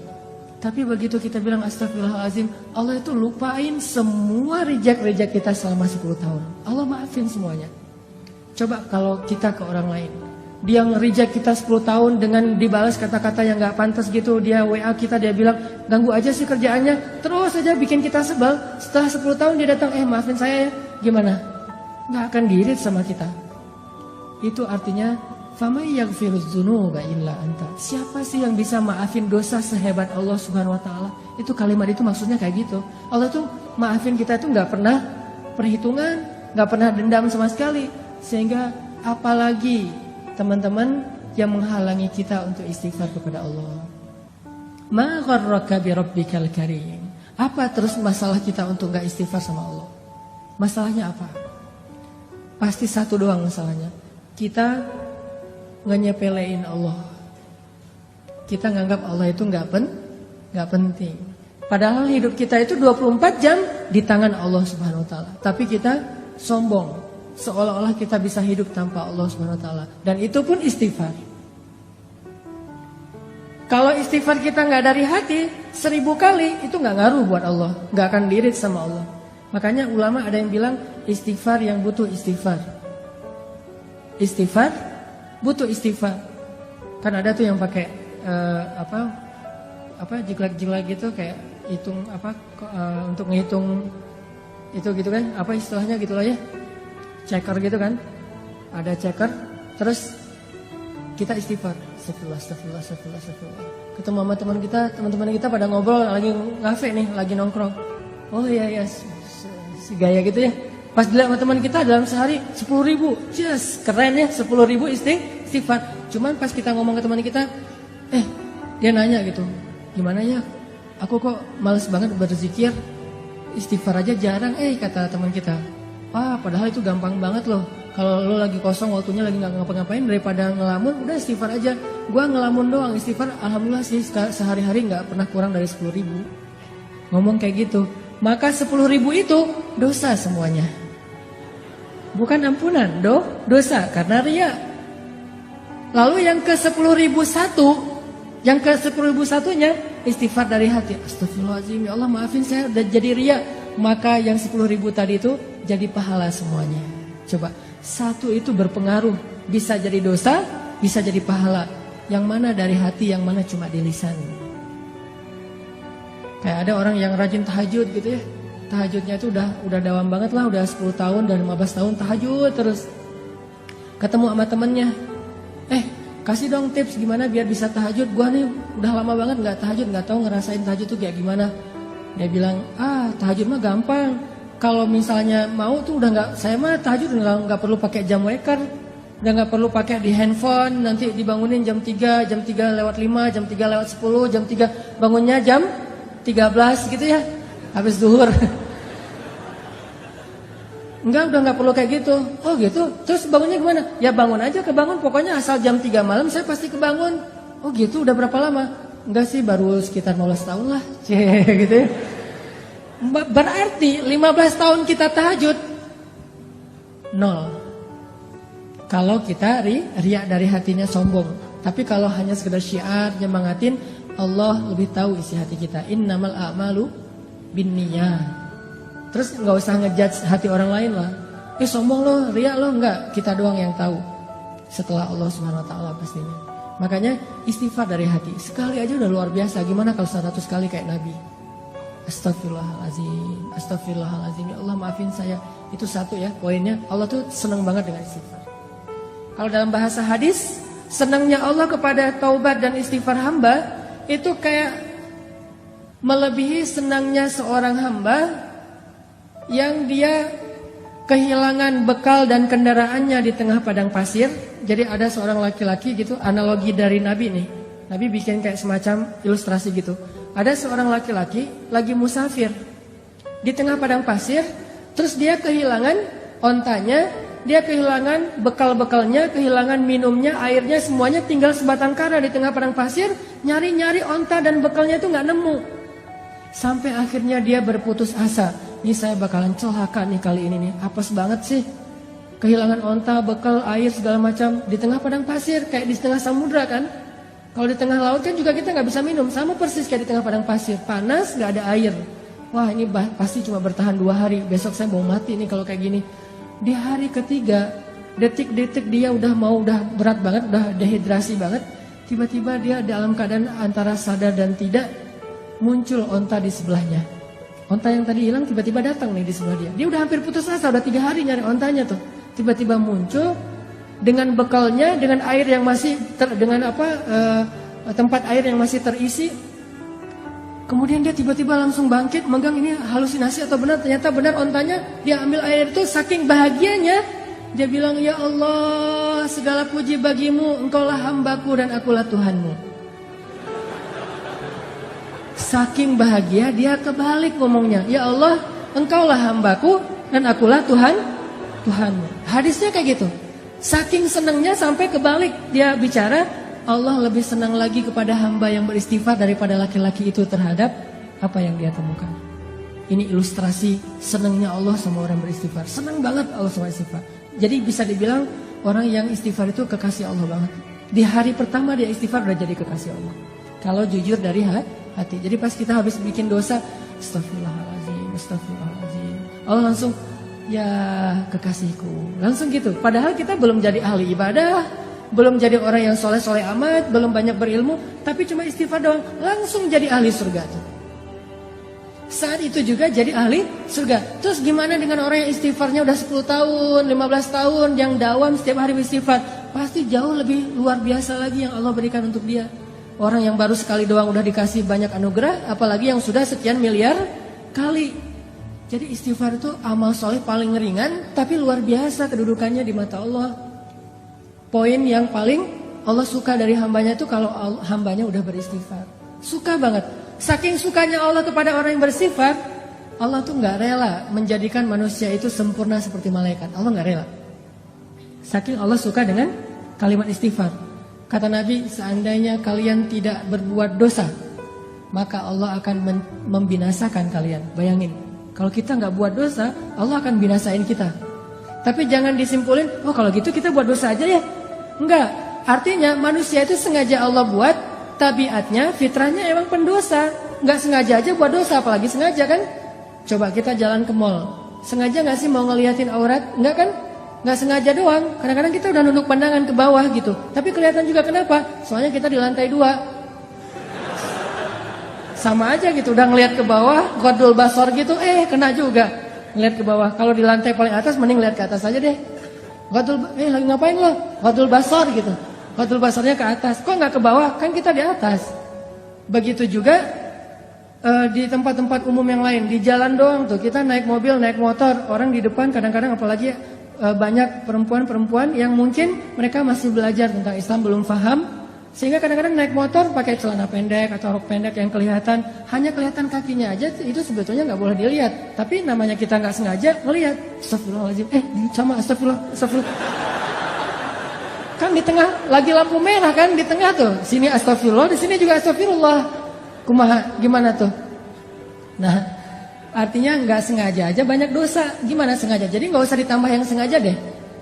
Tapi begitu kita bilang astagfirullahaladzim, Allah itu lupain semua reject kita selama 10 tahun. Allah maafin semuanya. Coba kalau kita ke orang lain, dia nge-reject kita 10 tahun dengan dibalas kata-kata yang gak pantas gitu. Dia WA kita, dia bilang ganggu aja sih kerjaannya, terus aja bikin kita sebel. Setelah 10 tahun dia datang, maafin saya ya. Gimana? Gak akan diirit sama kita. Itu artinya famay yaghfiruz dzunuba illa anta. Siapa sih yang bisa maafin dosa sehebat Allah Subhanahu wa taala? Itu kalimat itu maksudnya kayak gitu. Allah tuh maafin kita itu gak pernah perhitungan, gak pernah dendam sama sekali. Sehingga apalagi teman-teman yang menghalangi kita untuk istighfar kepada Allah. Ma gharraka bi rabbikal karim. Apa terus masalah kita untuk enggak istighfar sama Allah? Masalahnya apa? Pasti satu doang masalahnya. Kita nge-nyepelein Allah. Kita nganggap Allah itu nggak penting. Padahal hidup kita itu 24 jam di tangan Allah Subhanahu wa taala. Tapi kita sombong, seolah-olah kita bisa hidup tanpa Allah Subhanahu wa taala. Dan itu pun istighfar. Kalau istighfar kita nggak dari hati, 1000 kali itu nggak ngaruh buat Allah, nggak akan dirit sama Allah. Makanya ulama ada yang bilang istighfar yang butuh istighfar. Istighfar butuh istighfar. Kan ada tuh yang pakai jiglak-jiglak gitu kayak hitung untuk ngitung itu gitu kan, apa istilahnya gitulah ya, checker gitu kan, ada checker, terus kita istighfar, astagfirullah. Ketemu sama teman-teman kita pada ngobrol lagi ngafe nih, lagi nongkrong, oh iya si gaya gitu ya, pas dilihat sama teman kita dalam sehari 10.000, yes keren ya 10.000 istighfar. Cuman pas kita ngomong ke teman kita, dia nanya gitu, gimana ya? Aku kok males banget berzikir, istighfar aja jarang, kata teman kita. Padahal itu gampang banget loh. Kalau lo lagi kosong waktunya lagi nggak ngapa-ngapain, daripada ngelamun, udah istighfar aja. Gua ngelamun doang, istighfar alhamdulillah sih sehari-hari nggak pernah kurang dari 10.000. Ngomong kayak gitu, maka 10.000 itu dosa semuanya. Bukan ampunan, dosa karena riya. Lalu yang ke 10.001, yang ke 10.001-nya istighfar dari hati. Astagfirullahaladzim, ya Allah maafin saya udah jadi riya. Maka yang 10.000 tadi itu jadi pahala semuanya. Coba, satu itu berpengaruh. Bisa jadi dosa, bisa jadi pahala. Yang mana dari hati, yang mana cuma di lisan. Kayak ada orang yang rajin tahajud gitu ya. Tahajudnya itu udah dawam banget lah, udah 10 tahun dan 15 tahun tahajud terus. Ketemu sama temennya, kasih dong tips gimana biar bisa tahajud. Gua nih udah lama banget nggak tahajud, nggak tahu ngerasain tahajud tuh kayak gimana. Dia bilang, tahajud mah gampang. Kalau misalnya mau tuh saya mah tahajud nggak perlu pakai jam waker, udah nggak perlu pakai di handphone. Nanti dibangunin jam 3 lewat 5, jam 3 lewat 10, jam 3 bangunnya jam 13 gitu ya, habis zuhur. Udah nggak perlu kayak gitu. Oh gitu. Terus bangunnya gimana? Ya bangun aja, kebangun. Pokoknya asal jam 3 malam saya pasti kebangun. Oh gitu. Udah berapa lama? Enggak sih, baru sekitar 15 tahun lah. Gitu ya. Berarti 15 tahun kita tahajud 0. Kalau kita riak dari hatinya sombong. Tapi kalau hanya sekedar syiar nyemangatin, Allah lebih tahu isi hati kita. Innamal a'malu binniyat. Terus nggak usah ngejudge hati orang lain lah. Sombong lo, riak lo, enggak. Kita doang yang tahu. Setelah Allah Subhanahu wa taala pastinya. Makanya istighfar dari hati. Sekali aja udah luar biasa. Gimana kalau 100 kali kayak Nabi? Astagfirullahalazim. Ya Allah maafin saya. Itu satu ya poinnya. Allah tuh senang banget dengan istighfar. Kalau dalam bahasa hadis, senangnya Allah kepada taubat dan istighfar hamba itu kayak melebihi senangnya seorang hamba yang dia kehilangan bekal dan kendaraannya di tengah padang pasir. Jadi ada seorang laki-laki gitu, analogi dari Nabi nih. Nabi bikin kayak semacam ilustrasi gitu. Ada seorang laki-laki lagi musafir di tengah padang pasir, terus dia kehilangan ontanya, dia kehilangan bekal-bekalnya, kehilangan minumnya, airnya, semuanya tinggal sebatang kara di tengah padang pasir. Nyari-nyari onta dan bekalnya itu nggak nemu. Sampai akhirnya dia berputus asa. Ini saya bakalan celaka nih kali ini nih. Apes banget sih. Kehilangan onta, bekal, air segala macam di tengah padang pasir, kayak di tengah samudra kan. Kalau di tengah laut kan juga kita nggak bisa minum, sama persis kayak di tengah padang pasir. Panas, nggak ada air. Wah ini pasti cuma bertahan 2 hari. Besok saya mau mati nih kalau kayak gini. Di hari ketiga, detik-detik dia udah berat banget, udah dehidrasi banget. Tiba-tiba dia dalam keadaan antara sadar dan tidak, muncul onta di sebelahnya. Onta yang tadi hilang tiba-tiba datang nih di sebelah dia. Dia udah hampir putus asa, udah 3 hari nyari ontanya tuh. Tiba-tiba muncul dengan bekalnya, dengan air yang masih tempat air yang masih terisi. Kemudian dia tiba-tiba langsung bangkit, megang ini halusinasi atau benar, ternyata benar ontanya. Dia ambil air itu, saking bahagianya dia bilang, ya Allah segala puji bagimu, engkaulah hambaku dan akulah Tuhanmu. Saking bahagia dia kebalik ngomongnya, ya Allah engkaulah hambaku dan akulah Tuhanmu. Hadisnya kayak gitu. Saking senangnya sampai kebalik dia bicara, Allah lebih senang lagi kepada hamba yang beristighfar daripada laki-laki itu terhadap apa yang dia temukan. Ini ilustrasi senangnya Allah sama orang beristighfar. Senang banget Allah sama istighfar. Jadi bisa dibilang orang yang istighfar itu kekasih Allah banget. Di hari pertama dia istighfar udah jadi kekasih Allah. Kalau jujur dari hati. Jadi pas kita habis bikin dosa, astagfirullahaladzim, astagfirullahaladzim, Allah langsung, ya kekasihku. Langsung gitu. Padahal kita belum jadi ahli ibadah, belum jadi orang yang soleh-soleh amat, belum banyak berilmu, tapi cuma istighfar doang, langsung jadi ahli surga tuh. Saat itu juga jadi ahli surga. Terus gimana dengan orang yang istighfarnya udah 10 tahun, 15 tahun, yang dawam setiap hari istighfar? Pasti jauh lebih luar biasa lagi yang Allah berikan untuk dia. Orang yang baru sekali doang udah dikasih banyak anugerah, apalagi yang sudah sekian miliar kali. Jadi istighfar itu amal soleh paling ringan, tapi luar biasa kedudukannya di mata Allah. Poin yang paling Allah suka dari hambanya itu kalau hambanya udah beristighfar. Suka banget. Saking sukanya Allah kepada orang yang beristighfar, Allah tuh gak rela menjadikan manusia itu sempurna seperti malaikat. Allah gak rela. Saking Allah suka dengan kalimat istighfar. Kata Nabi, seandainya kalian tidak berbuat dosa, maka Allah akan membinasakan kalian. Bayangin, kalau kita gak buat dosa, Allah akan binasain kita. Tapi jangan disimpulin, oh kalau gitu kita buat dosa aja ya. Enggak, artinya manusia itu sengaja Allah buat, tabiatnya, fitrahnya emang pendosa. Enggak sengaja aja buat dosa, apalagi sengaja kan. Coba kita jalan ke mall, sengaja gak sih mau ngeliatin aurat? Enggak kan? Nggak sengaja doang, kadang-kadang kita udah nunduk pandangan ke bawah gitu. Tapi kelihatan juga kenapa? Soalnya kita di lantai 2. Sama aja gitu, udah ngelihat ke bawah, ghodul basor gitu, kena juga. Ngelihat ke bawah, kalau di lantai paling atas mending lihat ke atas aja deh. Lagi ngapain lo? Ghodul basor gitu. Ghodul basornya ke atas, kok nggak ke bawah? Kan kita di atas. Begitu juga di tempat-tempat umum yang lain, di jalan doang tuh, kita naik mobil, naik motor, orang di depan kadang-kadang apalagi banyak perempuan-perempuan yang mungkin mereka masih belajar tentang Islam, belum paham, sehingga kadang-kadang naik motor pakai celana pendek atau rok pendek yang kelihatan, hanya kelihatan kakinya aja, itu sebetulnya nggak boleh dilihat. Tapi namanya kita nggak sengaja ngelihat, astagfirullahaladzim, sama astagfirullah. Kan di tengah lagi lampu merah kan, di tengah tuh, sini astagfirullah, di sini juga astagfirullah. Kumaha, gimana tuh? Nah, artinya nggak sengaja aja banyak dosa. Gimana sengaja? Jadi nggak usah ditambah yang sengaja deh.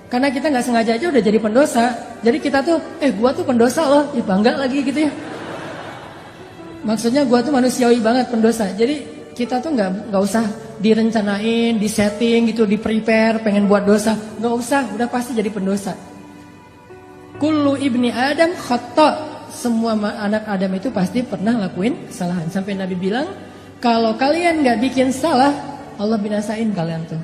Karena kita nggak sengaja aja udah jadi pendosa. Jadi kita tuh, gua tuh pendosa loh, ya bangga lagi gitu ya. Maksudnya gua tuh manusiawi banget pendosa. Jadi kita tuh nggak usah direncanain, disetting gitu, di prepare pengen buat dosa. Nggak usah, udah pasti jadi pendosa. Kullu ibni Adam khata'. Semua anak Adam itu pasti pernah lakuin kesalahan. Sampai Nabi bilang, kalau kalian gak bikin salah, Allah binasain kalian tuh.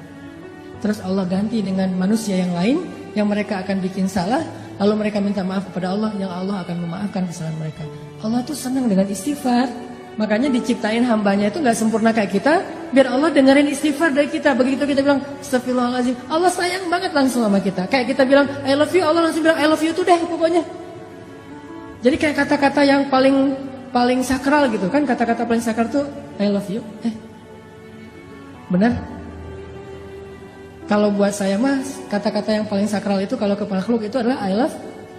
Terus Allah ganti dengan manusia yang lain, yang mereka akan bikin salah, lalu mereka minta maaf kepada Allah, yang Allah akan memaafkan kesalahan mereka. Allah tuh senang dengan istighfar. Makanya diciptain hambanya itu gak sempurna kayak kita, biar Allah dengerin istighfar dari kita. Begitu kita bilang, astagfirullahaladzim, Allah sayang banget langsung sama kita. Kayak kita bilang, I love you, Allah langsung bilang, I love you tuh deh pokoknya. Jadi kayak kata-kata yang paling sakral gitu kan, kata-kata paling sakral tuh I love you. Benar? Kalau buat saya mah kata-kata yang paling sakral itu kalau ke makhluk itu adalah I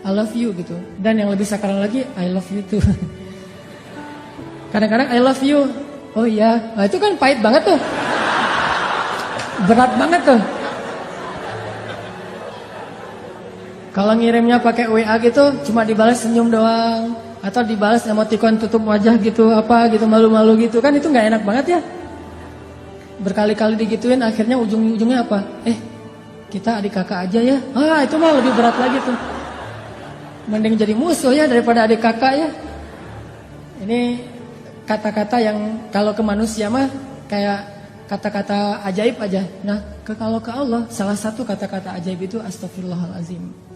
love you gitu. Dan yang lebih sakral lagi I love you too. Kadang-kadang I love you. Oh iya, nah, itu kan pahit banget tuh. Berat banget tuh. Kalau ngirimnya pakai WA gitu cuma dibalas senyum doang. Atau dibalas emoticon tutup wajah gitu, apa gitu, malu-malu gitu, kan itu gak enak banget ya. Berkali-kali digituin, akhirnya ujung-ujungnya apa? Kita adik kakak aja ya. Itu mah lebih berat lagi tuh. Mending jadi musuh ya daripada adik kakak ya. Ini kata-kata yang kalau ke manusia mah kayak kata-kata ajaib aja. Nah, kalau ke Allah, salah satu kata-kata ajaib itu astagfirullahaladzim.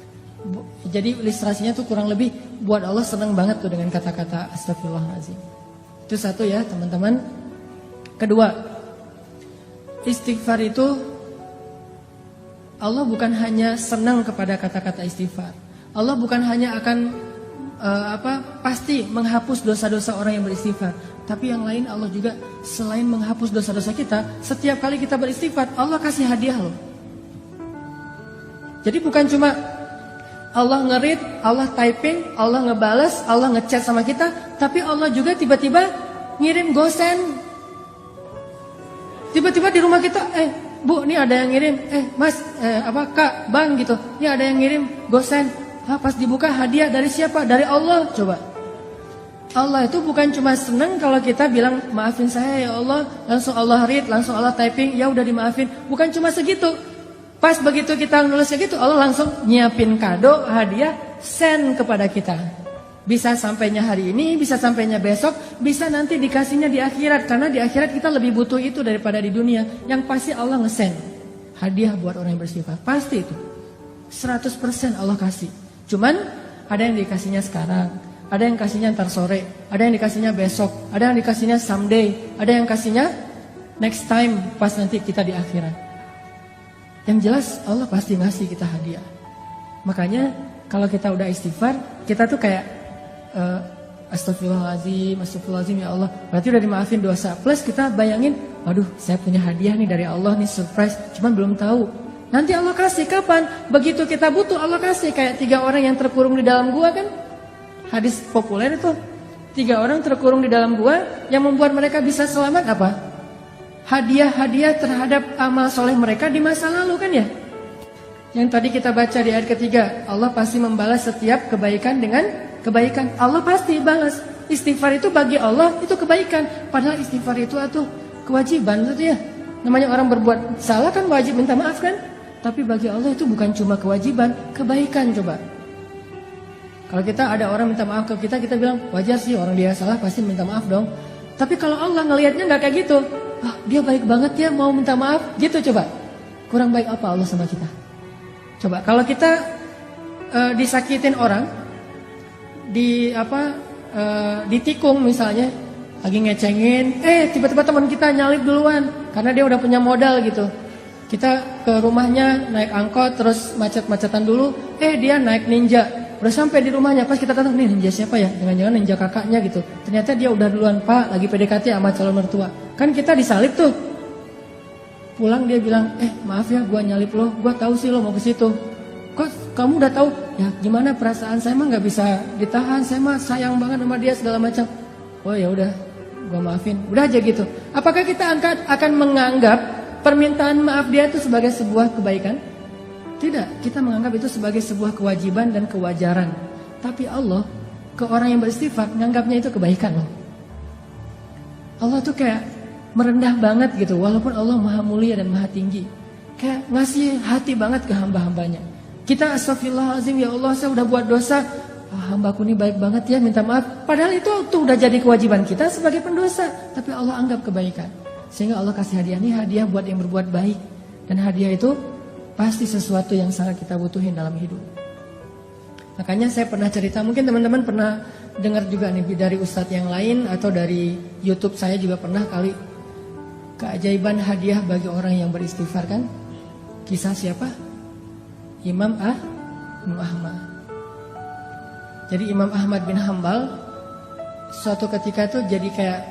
Jadi ilustrasinya tuh kurang lebih buat Allah senang banget tuh dengan kata-kata astagfirullahaladzim. Itu satu ya teman-teman. Kedua, istighfar itu Allah bukan hanya senang kepada kata-kata istighfar. Allah bukan hanya akan pasti menghapus dosa-dosa orang yang beristighfar. Tapi yang lain Allah juga selain menghapus dosa-dosa kita, setiap kali kita beristighfar Allah kasih hadiah loh. Jadi bukan cuma Allah nge-read, Allah typing, Allah ngebales, Allah ngechat sama kita, tapi Allah juga tiba-tiba ngirim gosen. Tiba-tiba di rumah kita, Bu, ini ada yang ngirim, Mas, Kak, Bang gitu. Ini ada yang ngirim gosen. Pas dibuka hadiah dari siapa? Dari Allah. Coba. Allah itu bukan cuma senang kalau kita bilang maafin saya ya Allah, langsung Allah read, langsung Allah typing, ya udah dimaafin. Bukan cuma segitu. Pas begitu kita nulisnya gitu, Allah langsung nyiapin kado, hadiah, send kepada kita. Bisa sampainya hari ini, bisa sampainya besok, bisa nanti dikasihnya di akhirat. Karena di akhirat kita lebih butuh itu daripada di dunia. Yang pasti Allah nge-send hadiah buat orang yang bersifat. Pasti itu 100% Allah kasih. Cuman ada yang dikasihnya sekarang, ada yang kasihnya ntar sore, ada yang dikasihnya besok, ada yang dikasihnya someday, ada yang kasihnya next time pas nanti kita di akhirat. Yang jelas Allah pasti ngasih kita hadiah. Makanya kalau kita udah istighfar, kita tuh kayak astagfirullahaladzim ya Allah. Berarti udah dimaafin dosa. Plus kita bayangin, waduh saya punya hadiah nih dari Allah nih, surprise. Cuman belum tahu. Nanti Allah kasih kapan? Begitu kita butuh Allah kasih. Kayak 3 orang yang terkurung di dalam gua kan. Hadis populer itu. 3 orang terkurung di dalam gua. Yang membuat mereka bisa selamat apa? Hadiah-hadiah terhadap amal soleh mereka di masa lalu kan ya. Yang tadi kita baca di ayat ketiga, Allah pasti membalas setiap kebaikan dengan kebaikan. Allah pasti balas. Istighfar itu bagi Allah itu kebaikan. Padahal istighfar itu kewajiban itu ya. Namanya orang berbuat salah kan wajib minta maaf kan. Tapi bagi Allah itu bukan cuma kewajiban, kebaikan coba. Kalau kita ada orang minta maaf ke kita, kita bilang wajar sih orang dia salah pasti minta maaf dong. Tapi kalau Allah ngelihatnya nggak kayak gitu, dia baik banget ya mau minta maaf gitu coba. Kurang baik apa Allah sama kita? Coba kalau kita disakitin orang, ditikung misalnya, lagi ngecengin, tiba-tiba teman kita nyalip duluan karena dia udah punya modal gitu. Kita ke rumahnya naik angkot terus macet-macetan dulu, dia naik ninja. Udah sampai di rumahnya, pas kita datang, nih ninja siapa ya? Jangan-jangan ninja kakaknya gitu. Ternyata dia udah duluan, Pak, lagi PDKT sama calon mertua. Kan kita disalip tuh. Pulang dia bilang, maaf ya gua nyalip lo, gua tahu sih lo mau ke situ. Kok kamu udah tahu? Ya gimana perasaan saya mah nggak bisa ditahan, saya mah sayang banget sama dia segala macam. Oh ya udah, gua maafin. Udah aja gitu. Apakah kita akan menganggap permintaan maaf dia itu sebagai sebuah kebaikan? Tidak, kita menganggap itu sebagai sebuah kewajiban dan kewajaran. Tapi Allah ke orang yang beristighfar menganggapnya itu kebaikan loh. Allah tuh kayak merendah banget gitu, walaupun Allah maha mulia dan maha tinggi. Kayak ngasih hati banget ke hamba-hambanya. Kita astagfirullahaladzim ya Allah saya udah buat dosa. Hambaku ini baik banget ya minta maaf. Padahal itu tuh udah jadi kewajiban kita sebagai pendosa. Tapi Allah anggap kebaikan. Sehingga Allah kasih hadiah ini hadiah buat yang berbuat baik. Dan hadiah itu pasti sesuatu yang sangat kita butuhin dalam hidup. Makanya saya pernah cerita, mungkin teman-teman pernah dengar juga nih dari ustadz yang lain atau dari YouTube saya juga pernah kali, keajaiban hadiah bagi orang yang beristighfar kan. Kisah siapa? Imam Ahmad. Jadi Imam Ahmad bin Hambal suatu ketika tuh jadi kayak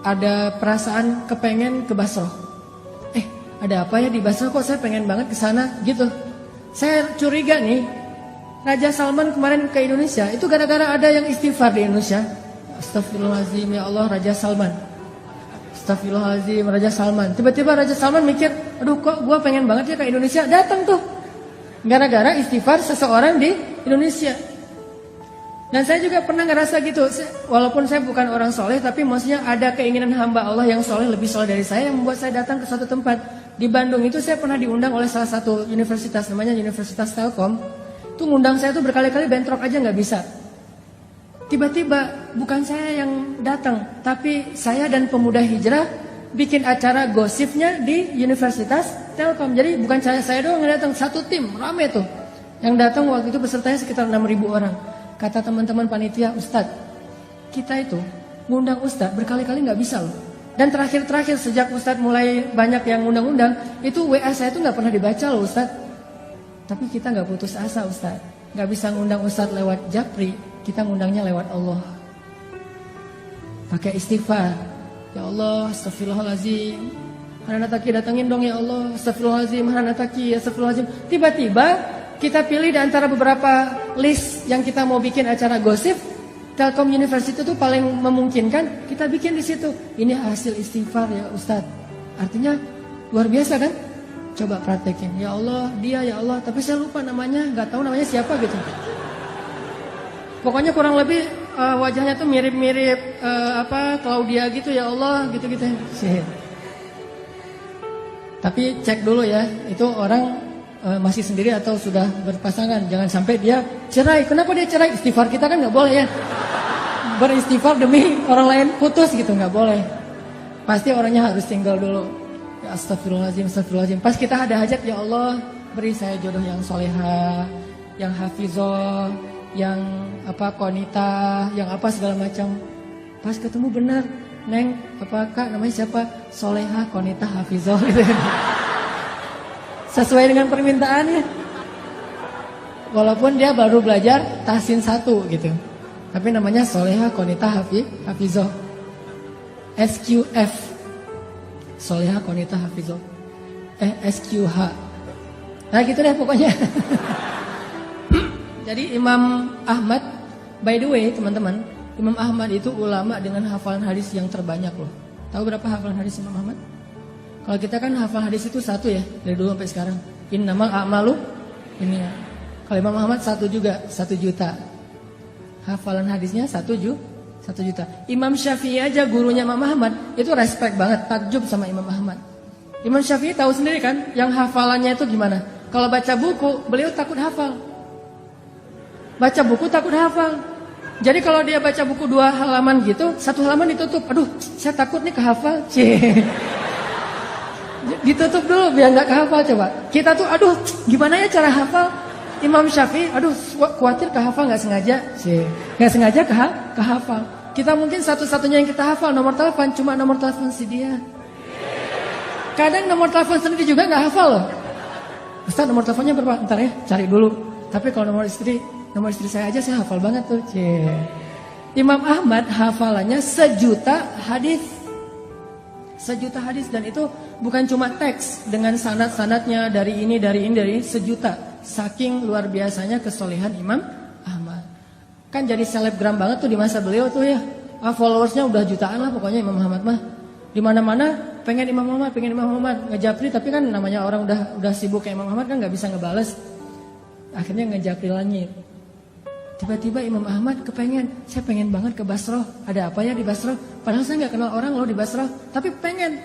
ada perasaan kepengen ke Basrah. Ada apa ya di Basrah kok saya pengen banget ke sana gitu. Saya curiga nih, Raja Salman kemarin ke Indonesia itu gara-gara ada yang istighfar di Indonesia. Astagfirullahaladzim ya Allah Raja Salman. Astagfirullahaladzim Raja Salman. Tiba-tiba Raja Salman mikir, aduh kok gua pengen banget ya ke Indonesia. Datang tuh. Gara-gara istighfar seseorang di Indonesia. Dan saya juga pernah ngerasa gitu. Walaupun saya bukan orang soleh, tapi maksudnya ada keinginan hamba Allah yang soleh, lebih soleh dari saya, yang membuat saya datang ke suatu tempat. Di Bandung itu saya pernah diundang oleh salah satu universitas, namanya Universitas Telkom. Itu ngundang saya tuh berkali-kali bentrok aja nggak bisa. Tiba-tiba bukan saya yang datang, tapi saya dan pemuda hijrah bikin acara gosipnya di Universitas Telkom. Jadi bukan saya doang yang datang, satu tim rame tuh. Yang datang waktu itu pesertanya sekitar 6.000 orang. Kata teman-teman panitia, Ustadz, kita itu ngundang Ustadz berkali-kali nggak bisa loh. Dan terakhir sejak Ustadz mulai banyak yang undang-undang, itu WA saya tuh nggak pernah dibaca loh Ustadz. Tapi kita nggak putus asa Ustadz, nggak bisa ngundang Ustadz lewat Japri, kita ngundangnya lewat Allah. Pakai istighfar, ya Allah, astagfirullahaladzim, Hananataki datangin dong ya Allah, astagfirullahaladzim, Hananataki, astagfirullahaladzim. Tiba-tiba kita pilih di antara beberapa list yang kita mau bikin acara gosip, Telkom University itu paling memungkinkan, kita bikin di situ. Ini hasil istighfar ya Ustadz. Artinya luar biasa kan? Coba praktekin. Ya Allah, dia ya Allah, tapi saya lupa namanya, nggak tahu namanya siapa gitu. Pokoknya kurang lebih wajahnya tuh mirip-mirip Claudia gitu ya Allah, gitu-gitu. Tapi cek dulu ya, itu orang masih sendiri atau sudah berpasangan. Jangan sampai dia cerai. Kenapa dia cerai? Istighfar kita kan nggak boleh ya. Beristighfar demi orang lain putus gitu, nggak boleh. Pasti orangnya harus tinggal dulu. Ya astagfirullahaladzim, astagfirullahaladzim. Pas kita ada hajat, ya Allah beri saya jodoh yang soleha, yang hafizah, yang konita, yang apa segala macam. Pas ketemu benar, Neng, Kak namanya siapa? Soleha, konita, hafizah gitu. Sesuai dengan permintaannya. Walaupun dia baru belajar tahsin 1 gitu. Tapi namanya Soleha, konita, hafizah. SQF. Soleha, konita, hafizah. SQH. Nah gitu deh pokoknya. Jadi Imam Ahmad, by the way teman-teman, Imam Ahmad itu ulama dengan hafalan hadis yang terbanyak loh. Tahu berapa hafalan hadis Imam Ahmad? Kalau kita kan hafal hadis itu 1 ya, dari dulu sampai sekarang. Innamal a'malu ini ya. Kalau Imam Ahmad 1 juga, 1 juta. Hafalan hadisnya 1 juta. Imam Syafi'i aja gurunya Imam Ahmad itu respect banget, takjub sama Imam Ahmad. Imam Syafi'i tahu sendiri kan, yang hafalannya itu gimana? Kalau baca buku, beliau takut hafal. Baca buku takut hafal. Jadi kalau dia baca buku 2 halaman gitu, 1 halaman ditutup. Aduh, saya takut nih kehafal. Ditutup dulu biar nggak kehafal coba. Kita tuh aduh, gimana ya cara hafal? Imam Syafi'i, aduh khawatir kehafal nggak sengaja. Nggak sengaja kehafal. Kita mungkin satu-satunya yang kita hafal nomor telepon, cuma nomor telepon si dia. Kadang nomor telepon sendiri juga nggak hafal loh. Ustaz nomor teleponnya berapa? Ntar ya, cari dulu. Tapi kalau nomor istri saya aja saya hafal banget tuh. Imam Ahmad hafalannya 1 juta hadis. 1 juta hadis, dan itu bukan cuma teks dengan sanad-sanadnya dari ini 1 juta. Saking luar biasanya kesolehan Imam Ahmad. Kan jadi selebgram banget tuh di masa beliau tuh ya. Followersnya udah jutaan lah pokoknya Imam Ahmad mah. Di mana-mana pengen Imam Ahmad, ngejapri, tapi kan namanya orang udah sibuk kayak Imam Ahmad kan nggak bisa ngebales. Akhirnya ngejapri langit. Tiba-tiba Imam Ahmad saya pengen banget ke Basrah. Ada apa ya di Basrah? Padahal saya nggak kenal orang loh di Basrah. Tapi pengen.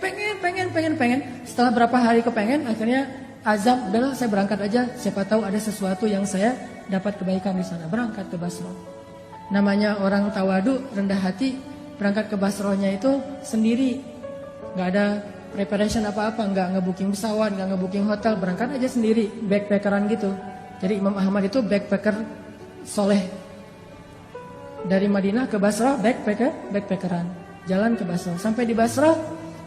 Setelah berapa hari kepengen, akhirnya azam, udahlah saya berangkat aja. Siapa tahu ada sesuatu yang saya dapat kebaikan di sana. Berangkat ke Basrah. Namanya orang tawadu, rendah hati, berangkat ke Basrahnya itu sendiri. Nggak ada preparation apa-apa, nggak ngebooking pesawat, nggak ngebooking hotel, berangkat aja sendiri, backpackeran gitu. Jadi Imam Ahmad itu backpacker soleh. Dari Madinah ke Basrah backpackeran, jalan ke Basrah. Sampai di Basrah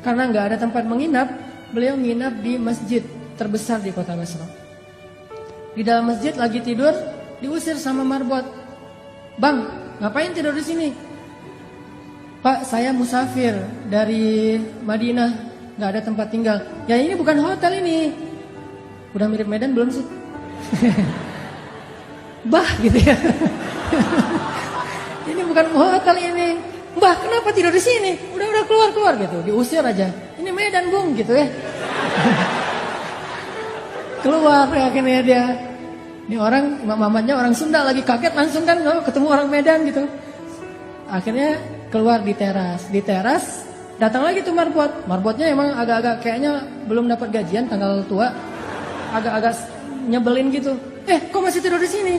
karena nggak ada tempat menginap, beliau nginap di masjid terbesar di kota Basrah. Di dalam masjid lagi tidur, diusir sama marbot. Bang, ngapain tidur di sini? Pak, saya musafir dari Madinah, nggak ada tempat tinggal. Ya ini bukan hotel ini. Udah mirip Medan belum sih? Bah gitu ya. Ini bukan hotel ini. Mbah, kenapa tidur di sini? Udah keluar gitu. Diusir aja. Ini Medan, Bung, gitu ya. Keluar ya, akhirnya dia. Ini orang Imam Ahmadnya orang Sunda lagi kaget langsung kan ketemu orang Medan gitu. Akhirnya keluar di teras. Di teras datang lagi tuh marbot. Marbotnya emang agak-agak kayaknya belum dapat gajian tanggal tua. Agak-agak nyebelin gitu. Kok masih tidur di sini?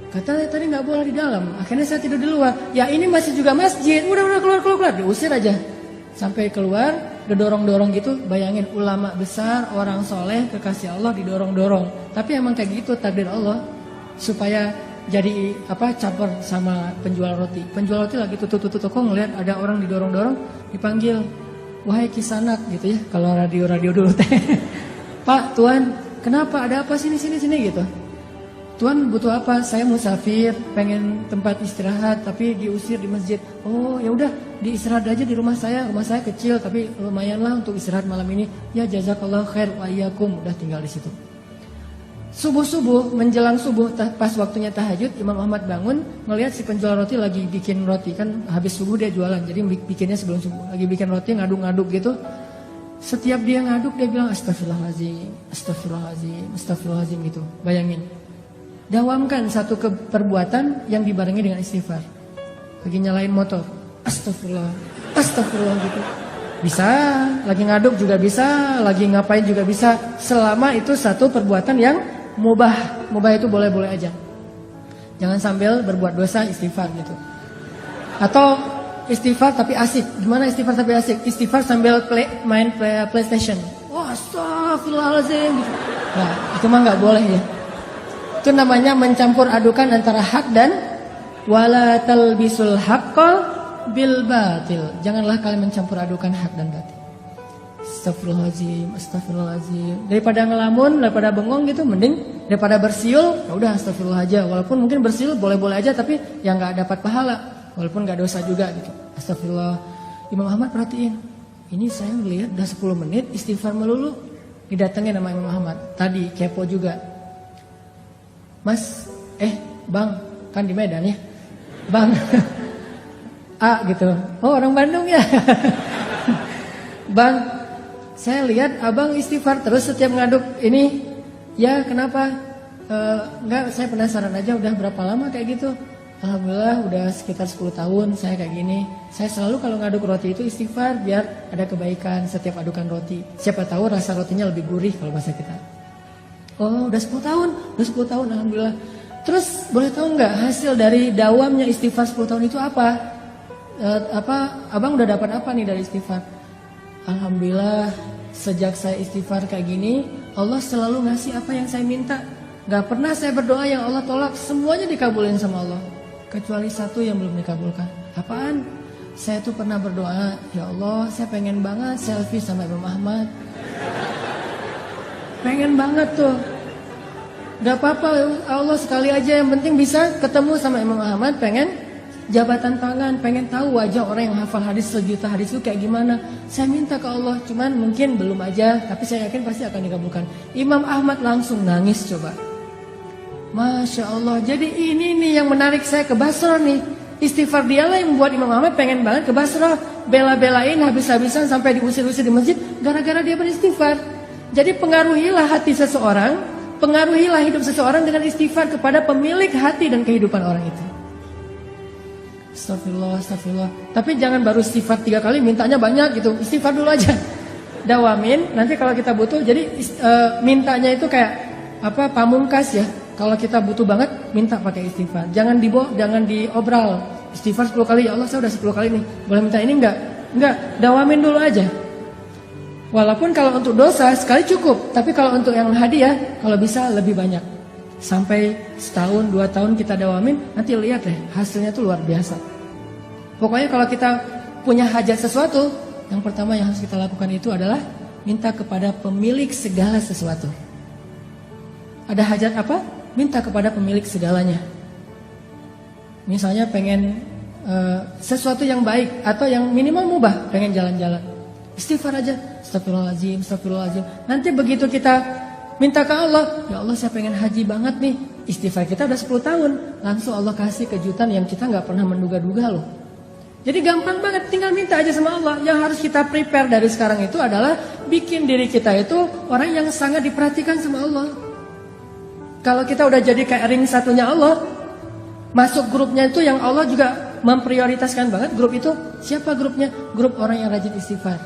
Katanya tadi nggak boleh di dalam. Akhirnya saya tidur di luar. Ya ini masih juga masjid. Udah keluar. Diusir aja. Sampai keluar, didorong-dorong gitu. Bayangin ulama besar, orang soleh, kekasih Allah didorong-dorong. Tapi emang kayak gitu takdir Allah. Supaya jadi caper sama penjual roti. Penjual roti lagi tutup toko ngeliat ada orang didorong-dorong, dipanggil. Wahai kisanak gitu ya. Kalau radio dulu teh. Pak, Tuan, kenapa ada apa sini gitu. Tuan butuh apa? Saya musafir, pengen tempat istirahat tapi diusir di masjid. Oh ya udah, diistirahat aja di rumah saya kecil tapi lumayanlah untuk istirahat malam ini. Ya jazakallah khair wa iyyakum, udah tinggal di situ. Subuh-subuh, menjelang subuh pas waktunya tahajud, Imam Ahmad bangun melihat si penjual roti lagi bikin roti, kan habis subuh dia jualan. Jadi bikinnya sebelum subuh, lagi bikin roti ngaduk-ngaduk gitu. Setiap dia ngaduk dia bilang astagfirullahalazim, astagfirullahalazim, astagfirullahalazim gitu. Bayangin. Dawamkan satu perbuatan yang dibarengi dengan istighfar. Lagi nyalain motor, astagfirullah, astagfirullah gitu. Bisa, lagi ngaduk juga bisa, lagi ngapain juga bisa. Selama itu satu perbuatan yang mubah. Mubah itu boleh-boleh aja. Jangan sambil berbuat dosa istighfar gitu. Atau istighfar tapi asik. Gimana istighfar tapi asik? Istighfar sambil main PlayStation. Wah, astagfirullahaladzim gitu. Nah, itu mah gak boleh ya. Itu namanya mencampur adukan antara hak dan wala talbisul haqqal bil batil. Janganlah kalian mencampur adukan hak dan batil. Astagfirullahaladzim, astagfirullahaladzim. Daripada ngelamun, daripada bengong gitu, mending daripada bersiul, ya udah astagfirullah aja. Walaupun mungkin bersiul boleh-boleh aja, tapi yang nggak dapat pahala, walaupun nggak dosa juga gitu. Astagfirullah. Imam Ahmad perhatiin, ini saya lihat udah 10 menit istighfar melulu. Didatengin sama Imam Ahmad. Tadi kepo juga. Mas, Bang, kan di Medan ya, Bang. A gitu. Oh, orang Bandung ya. Bang, saya lihat abang istighfar terus setiap ngaduk ini. Ya kenapa? Enggak, saya penasaran aja udah berapa lama kayak gitu. Alhamdulillah udah sekitar 10 tahun saya kayak gini. Saya selalu kalau ngaduk roti itu istighfar biar ada kebaikan setiap adukan roti. Siapa tahu rasa rotinya lebih gurih kalau bahasa kita. Oh udah 10 tahun, Alhamdulillah. Terus boleh tahu nggak hasil dari dawamnya istighfar 10 tahun itu apa? Abang udah dapat apa nih dari istighfar? Alhamdulillah sejak saya istighfar kayak gini, Allah selalu ngasih apa yang saya minta. Gak pernah saya berdoa yang Allah tolak, semuanya dikabulin sama Allah. Kecuali satu yang belum dikabulkan. Apaan? Saya tuh pernah berdoa, ya Allah saya pengen banget selfie sama Imam Ahmad. Pengen banget tuh. Gak apa-apa Allah sekali aja, yang penting bisa ketemu sama Imam Ahmad. Pengen jabatan tangan, pengen tahu wajah orang yang hafal hadis sejuta hadis itu kayak gimana. Saya minta ke Allah, cuman mungkin belum aja, tapi saya yakin pasti akan dikabulkan. Imam Ahmad langsung nangis coba. Masya Allah, jadi ini nih yang menarik saya ke Basrah nih. Istighfar dialah yang membuat Imam Ahmad pengen banget ke Basrah. Bela-belain habis-habisan sampai diusir-usir di masjid gara-gara dia beristighfar. Jadi pengaruhilah hati seseorang, pengaruhilah hidup seseorang dengan istighfar kepada pemilik hati dan kehidupan orang itu. Astagfirullah, astagfirullah. Tapi jangan baru istighfar 3 kali mintanya banyak gitu. Istighfar dulu aja. Dawamin, nanti kalau kita butuh, jadi mintanya itu kayak pamungkas ya. Kalau kita butuh banget, minta pakai istighfar. Jangan diobral. Istighfar 10 kali, ya Allah saya udah 10 kali nih. Boleh minta ini enggak? Enggak, dawamin dulu aja. Walaupun kalau untuk dosa sekali cukup, tapi kalau untuk yang hadiah, kalau bisa lebih banyak. Sampai setahun, 2 tahun kita dawamin, nanti lihat deh hasilnya tuh luar biasa. Pokoknya kalau kita punya hajat sesuatu, yang pertama yang harus kita lakukan itu adalah minta kepada pemilik segala sesuatu. Ada hajat apa? Minta kepada pemilik segalanya. Misalnya pengen sesuatu yang baik atau yang minimal mubah, pengen jalan-jalan. Istighfar aja, astagfirullahaladzim, astagfirullahaladzim. Nanti begitu kita minta ke Allah, ya Allah saya pengen haji banget nih. Istighfar kita udah 10 tahun, langsung Allah kasih kejutan yang kita gak pernah menduga-duga loh. Jadi gampang banget, tinggal minta aja sama Allah. Yang harus kita prepare dari sekarang itu adalah bikin diri kita itu orang yang sangat diperhatikan sama Allah. Kalau kita udah jadi kayak ring satunya Allah, masuk grupnya itu yang Allah juga memprioritaskan banget. Grup itu, siapa grupnya? Grup orang yang rajin istighfar.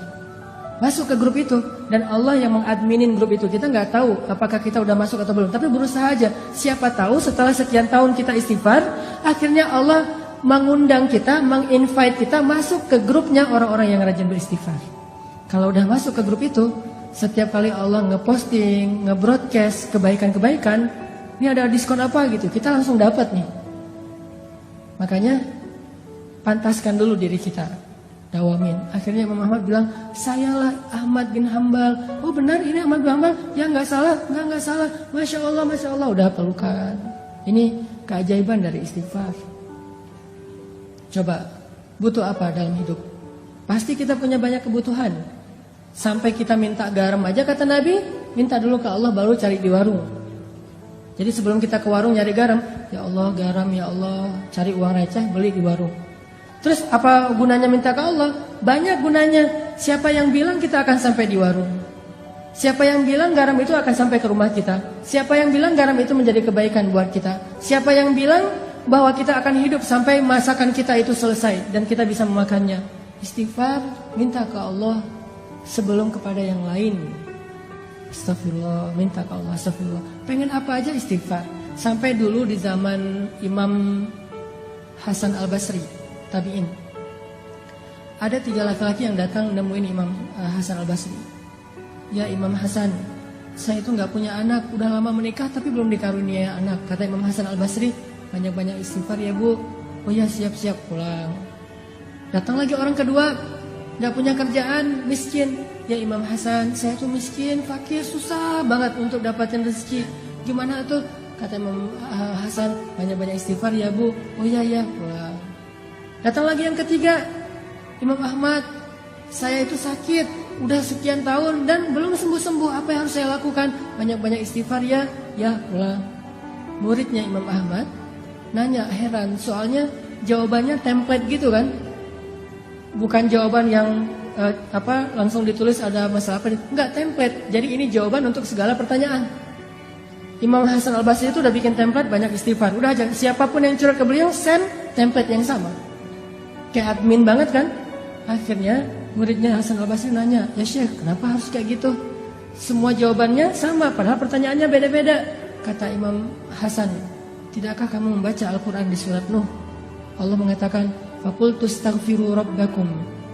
Masuk ke grup itu, dan Allah yang mengadminin grup itu. Kita nggak tahu apakah kita udah masuk atau belum, tapi berusaha aja. Siapa tahu setelah sekian tahun kita istighfar, akhirnya Allah mengundang kita, menginvite kita masuk ke grupnya orang-orang yang rajin beristighfar. Kalau udah masuk ke grup itu, setiap kali Allah ngeposting, ngebroadcast kebaikan-kebaikan, ini ada diskon apa gitu, kita langsung dapat nih. Makanya pantaskan dulu diri kita. Dawamin. Akhirnya Imam Ahmad bilang, sayalah Ahmad bin Hambal. Oh benar ini Ahmad bin Hambal? Ya nggak salah, nggak salah. Masya Allah, udah pelukan. Ini keajaiban dari istighfar. Coba, butuh apa dalam hidup? Pasti kita punya banyak kebutuhan. Sampai kita minta garam aja kata Nabi, minta dulu ke Allah baru cari di warung. Jadi sebelum kita ke warung nyari garam, ya Allah garam, ya Allah, cari uang receh beli di warung. Terus apa gunanya minta ke Allah? Banyak gunanya. Siapa yang bilang kita akan sampai di warung? Siapa yang bilang garam itu akan sampai ke rumah kita? Siapa yang bilang garam itu menjadi kebaikan buat kita? Siapa yang bilang bahwa kita akan hidup sampai masakan kita itu selesai dan kita bisa memakannya? Istighfar, minta ke Allah sebelum kepada yang lain. Astagfirullah, minta ke Allah, astagfirullah. Pengen apa aja istighfar. Sampai dulu di zaman Imam Hasan Al-Basri, tabi'in, ada 3 laki-laki yang datang nemuin Imam Hasan Al-Basri. Ya Imam Hasan, saya itu gak punya anak, udah lama menikah tapi belum dikarunia anak. Kata Imam Hasan Al-Basri, banyak-banyak istighfar ya bu. Oh ya, siap-siap, pulang. Datang lagi orang kedua, gak punya kerjaan, miskin. Ya Imam Hasan, saya tuh miskin, fakir, susah banget untuk dapatin rezeki. Gimana tuh? Kata Imam Hasan, banyak-banyak istighfar ya bu. Oh ya, pulang. Datang lagi yang ketiga, Imam Ahmad, saya itu sakit udah sekian tahun dan belum sembuh-sembuh, apa yang harus saya lakukan? Banyak-banyak istighfar ya pulang. Muridnya Imam Ahmad nanya, heran, soalnya jawabannya template gitu kan, bukan jawaban yang langsung ditulis ada masalah apa, enggak, template. Jadi ini jawaban untuk segala pertanyaan. Imam Hasan Al-Basri itu udah bikin template banyak istighfar, udah aja siapapun yang curhat ke beliau send template yang sama, kayak admin banget kan. Akhirnya muridnya Hasan Al-Basri nanya, ya Syekh, kenapa harus kayak gitu? Semua jawabannya sama, padahal pertanyaannya beda-beda. Kata Imam Hasan, tidakkah kamu membaca Al-Quran di surat Nuh? Allah mengatakan, faqultu astaghfiru rabbakum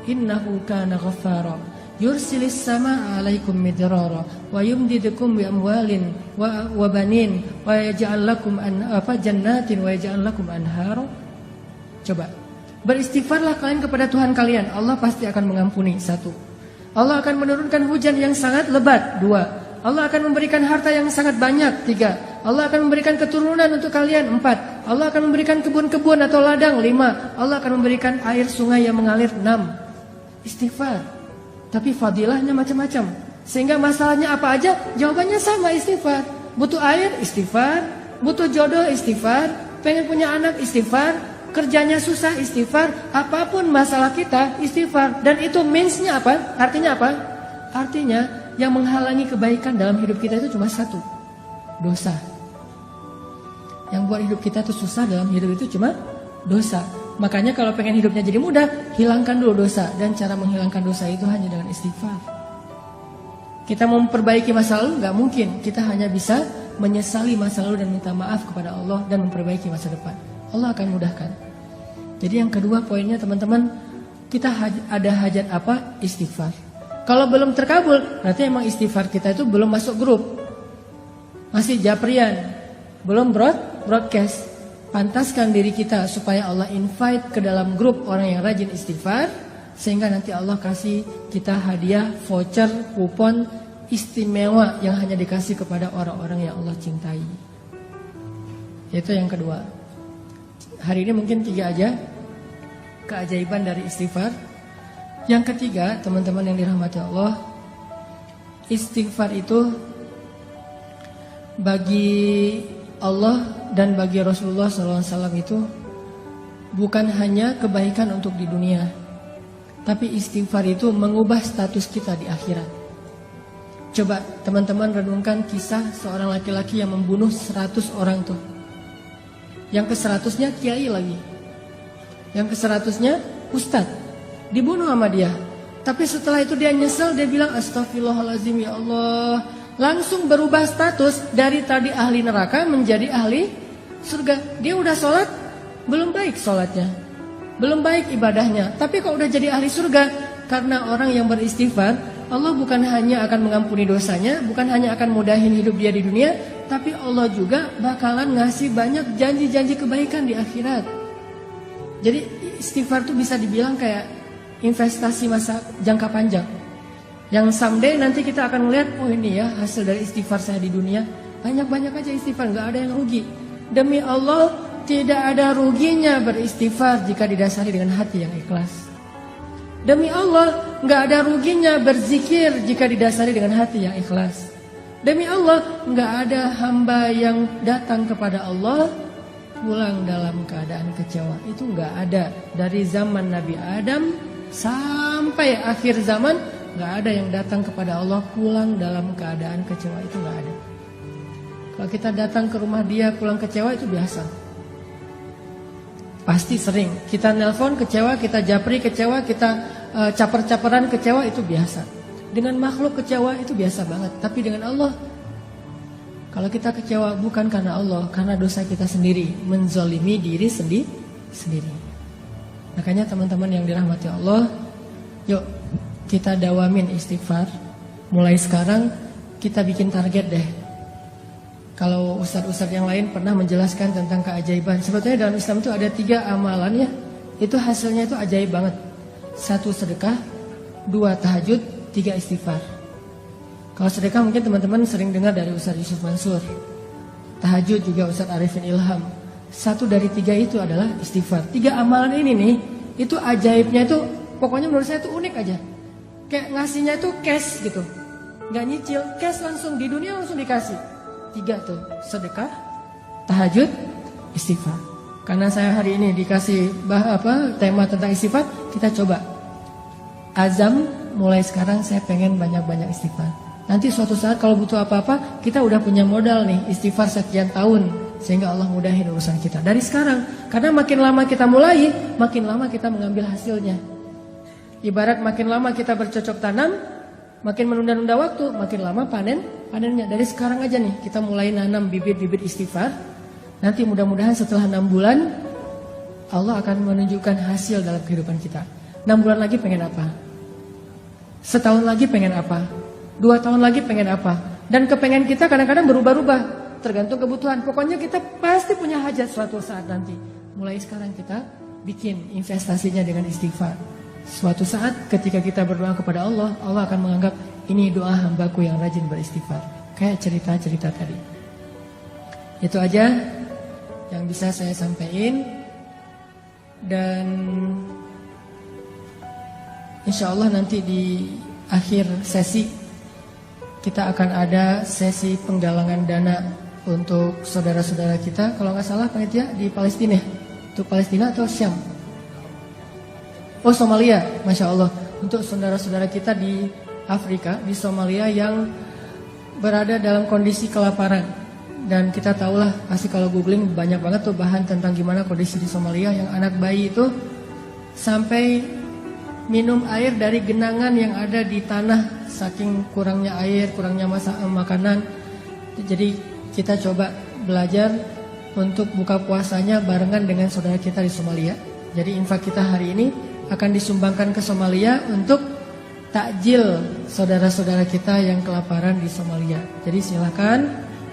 innahu kana ghaffara yursilis samaa 'alaikum midrara wa yumdidukum bi amwalin wa banin wa yaj'al lakum jannatin wa yaj'al lakum anhara. Coba, beristighfarlah kalian kepada Tuhan kalian, Allah pasti akan mengampuni. 1. Allah akan menurunkan hujan yang sangat lebat. 2. Allah akan memberikan harta yang sangat banyak. 3. Allah akan memberikan keturunan untuk kalian. 4. Allah akan memberikan kebun-kebun atau ladang. 5. Allah akan memberikan air sungai yang mengalir. 6. Istighfar. Tapi fadilahnya macam-macam. Sehingga masalahnya apa aja, jawabannya sama, istighfar. Butuh air, istighfar. Butuh jodoh, istighfar. Pengen punya anak, istighfar. Kerjanya susah, istighfar. Apapun masalah kita, istighfar. Dan itu means-nya apa? Artinya apa? Artinya yang menghalangi kebaikan dalam hidup kita itu cuma 1, dosa. Yang buat hidup kita itu susah dalam hidup itu cuma dosa. Makanya kalau pengen hidupnya jadi mudah, hilangkan dulu dosa. Dan cara menghilangkan dosa itu hanya dengan istighfar. Kita mau memperbaiki masa lalu, gak mungkin. Kita hanya bisa menyesali masa lalu dan minta maaf kepada Allah dan memperbaiki masa depan. Allah akan mudahkan. Jadi yang kedua poinnya teman-teman, kita ada hajat apa? Istighfar. Kalau belum terkabul, berarti emang istighfar kita itu belum masuk grup, masih japrian, belum broadcast. Pantaskan diri kita supaya Allah invite ke dalam grup orang yang rajin istighfar, sehingga nanti Allah kasih kita hadiah voucher, kupon istimewa yang hanya dikasih kepada orang-orang yang Allah cintai. Itu yang kedua. Hari ini mungkin 3 aja keajaiban dari istighfar. Yang ketiga, teman-teman yang dirahmati Allah, istighfar itu bagi Allah dan bagi Rasulullah SAW itu bukan hanya kebaikan untuk di dunia, tapi istighfar itu mengubah status kita di akhirat. Coba teman-teman renungkan kisah seorang laki-laki yang membunuh 100 orang tuh. Yang ke-100-nya kiai lagi, yang ke-100-nya ustadz, dibunuh sama dia. Tapi setelah itu dia nyesel, dia bilang astagfirullahaladzim ya Allah. Langsung berubah status dari tadi ahli neraka menjadi ahli surga. Dia udah sholat, belum baik sholatnya, belum baik ibadahnya, tapi kok udah jadi ahli surga. Karena orang yang beristighfar, Allah bukan hanya akan mengampuni dosanya, bukan hanya akan mudahin hidup dia di dunia, tapi Allah juga bakalan ngasih banyak janji-janji kebaikan di akhirat. Jadi istighfar itu bisa dibilang kayak investasi masa jangka panjang, yang someday nanti kita akan melihat, oh ini ya hasil dari istighfar saya di dunia. Banyak-banyak aja istighfar, gak ada yang rugi. Demi Allah, tidak ada ruginya beristighfar jika didasari dengan hati yang ikhlas. Demi Allah, nggak ada ruginya berzikir jika didasari dengan hati yang ikhlas. Demi Allah, nggak ada hamba yang datang kepada Allah pulang dalam keadaan kecewa. Itu nggak ada. Dari zaman Nabi Adam sampai akhir zaman, nggak ada yang datang kepada Allah pulang dalam keadaan kecewa. Itu nggak ada. Kalau kita datang ke rumah dia pulang kecewa, itu biasa. Pasti sering. Kita nelpon kecewa, kita japri kecewa, kita caper-caperan kecewa, itu biasa. Dengan makhluk kecewa itu biasa banget. Tapi dengan Allah, kalau kita kecewa bukan karena Allah, karena dosa kita sendiri, menzolimi diri sendiri. Makanya teman-teman yang dirahmati Allah, yuk kita dawamin istighfar. Mulai sekarang kita bikin target deh. Kalau ustadz-ustadz yang lain pernah menjelaskan tentang keajaiban. Sebetulnya dalam Islam itu ada 3 amalan ya. Itu hasilnya itu ajaib banget. 1 sedekah, 2 tahajud, 3 istighfar. Kalau sedekah mungkin teman-teman sering dengar dari Ustadz Yusuf Mansur. Tahajud juga Ustadz Arifin Ilham. 1 dari 3 itu adalah istighfar. 3 amalan ini nih, itu ajaibnya itu pokoknya menurut saya itu unik aja. Kayak ngasihnya itu cash gitu. Gak nyicil, cash langsung di dunia langsung dikasih. 3 tuh, sedekah, tahajud, istighfar. Karena saya hari ini dikasih tema tentang istighfar, kita coba azam mulai sekarang saya pengen banyak-banyak istighfar. Nanti suatu saat kalau butuh apa-apa, kita udah punya modal nih, istighfar sekian tahun, sehingga Allah mudahin urusan kita dari sekarang. Karena makin lama kita mulai, makin lama kita mengambil hasilnya. Ibarat makin lama kita bercocok tanam, makin menunda-nunda waktu, makin lama panennya. Dari sekarang aja nih kita mulai nanam bibit-bibit istighfar. Nanti mudah-mudahan setelah 6 bulan Allah akan menunjukkan hasil dalam kehidupan kita. 6 bulan lagi pengen apa? Setahun lagi pengen apa? 2 tahun lagi pengen apa? Dan kepengen kita kadang-kadang berubah-ubah, tergantung kebutuhan. Pokoknya kita pasti punya hajat suatu saat nanti. Mulai sekarang kita bikin investasinya dengan istighfar. Suatu saat ketika kita berdoa kepada Allah, Allah akan menganggap ini doa hambaku yang rajin beristighfar. Kayak cerita-cerita tadi. Itu aja yang bisa saya sampaikan. Dan insya Allah nanti di akhir sesi kita akan ada sesi penggalangan dana untuk saudara-saudara kita. Kalau nggak salah panitia di Palestina. Itu Palestina atau Syam? Oh, Somalia, Masya Allah. Untuk saudara-saudara kita di Afrika, di Somalia yang berada dalam kondisi kelaparan. Dan kita tahulah, pasti kalau googling banyak banget tuh bahan tentang gimana kondisi di Somalia. Yang anak bayi itu sampai minum air dari genangan yang ada di tanah. Saking kurangnya air, kurangnya makanan. Jadi kita coba belajar untuk buka puasanya barengan dengan saudara kita di Somalia. Jadi infak kita hari ini akan disumbangkan ke Somalia untuk takjil saudara-saudara kita yang kelaparan di Somalia. Jadi silakan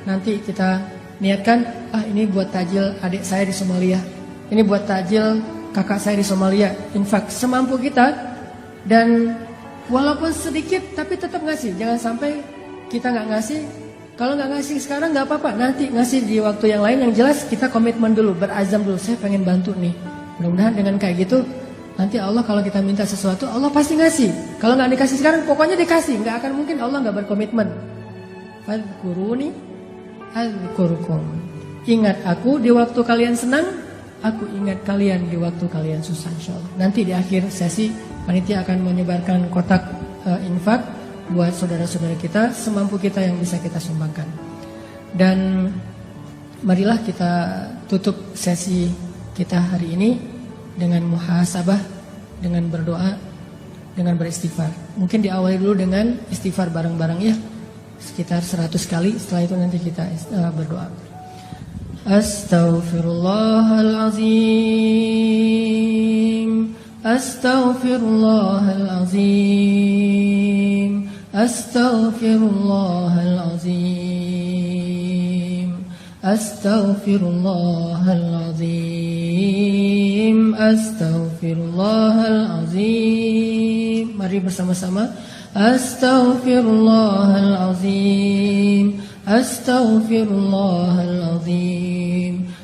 nanti kita niatkan, ini buat takjil adik saya di Somalia, ini buat takjil kakak saya di Somalia. Infak semampu kita, dan walaupun sedikit tapi tetap ngasih. Jangan sampai kita nggak ngasih. Kalau nggak ngasih sekarang nggak apa-apa, nanti ngasih di waktu yang lain. Yang jelas kita komitmen dulu, berazam dulu, saya pengen bantu nih. Mudah-mudahan dengan kayak gitu nanti Allah kalau kita minta sesuatu, Allah pasti ngasih. Kalau nggak dikasih sekarang, pokoknya dikasih. Nggak akan mungkin Allah nggak berkomitmen. Fadhkuruni adzkurukum. Ingat aku di waktu kalian senang, aku ingat kalian di waktu kalian susah, insyaallah. Nanti di akhir sesi panitia akan menyebarkan kotak infak buat saudara-saudara kita semampu kita yang bisa kita sumbangkan. Dan marilah kita tutup sesi kita hari ini dengan muhasabah, dengan berdoa, dengan beristighfar. Mungkin diawali dulu dengan istighfar bareng-bareng ya, sekitar 100 kali. Setelah itu nanti kita berdoa. Astaghfirullahalazim, astaghfirullahalazim, astaghfirullahalazim, astaghfirullahalazim, astaghfirullahalazim. Mari bersama-sama. Astaghfirullahalazim, astaghfirullahalazim,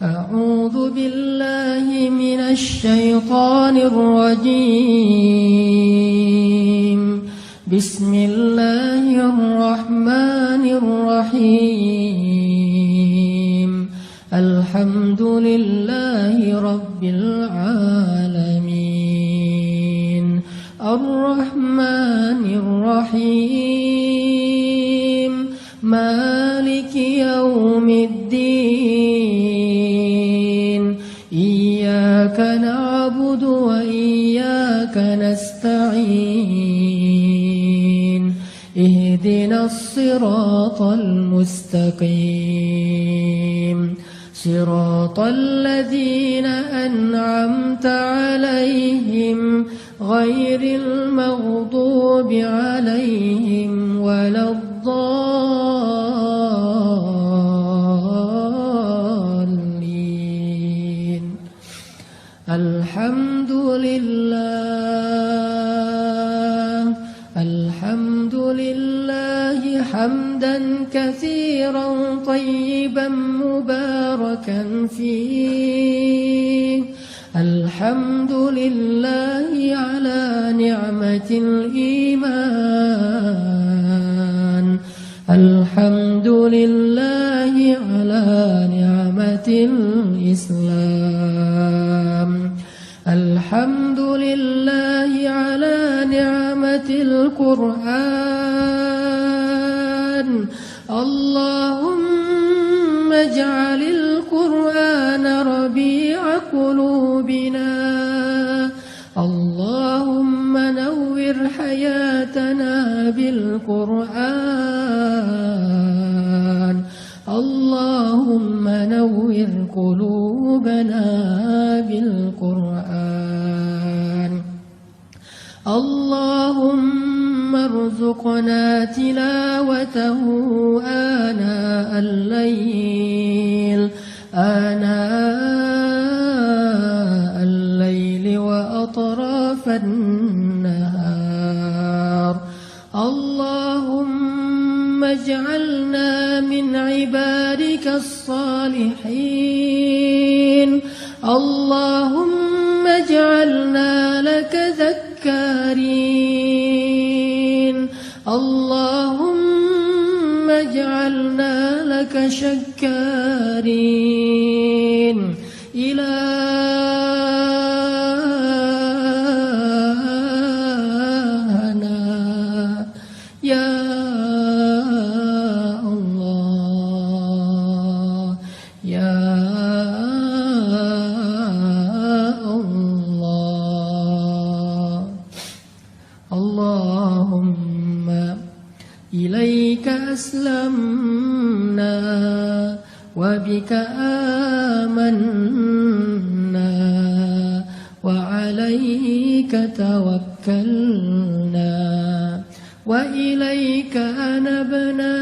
أعوذ بالله من الشيطان الرجيم. بسم الله الرحمن الرحيم. الحمد لله رب العالمين. الرحمن الرحيم. مالك يوم الدين. إياك نعبد وإياك نستعين. اهدنا الصراط المستقيم. صراط الذين أنعمت عليهم غير المغضوب عليهم ولا الضالين. الحمد لله حمدا كثيرا طيبا مباركا فيه. الحمد لله على نعمة الإيمان. الحمد لله على نعمة الإسلام. الحمد لله على نعمة القرآن. اللهم اجعل القرآن ربيع قلوبنا. اللهم نور حياتنا بالقرآن. اللهم نور قلوبنا بالقرآن. اللهم ارزقنا تلاوته آناء الليل وأطراف النهار. اللهم اجعلنا من عبادك الصالحين. اللهم اجعلنا لك ذكارين. اللهم اجعلنا لك شكارين. إلهنا يا الله يا الله. اللهم إليك أسلمنا وبك آمنا وعليك توكلنا وإليك أنبنا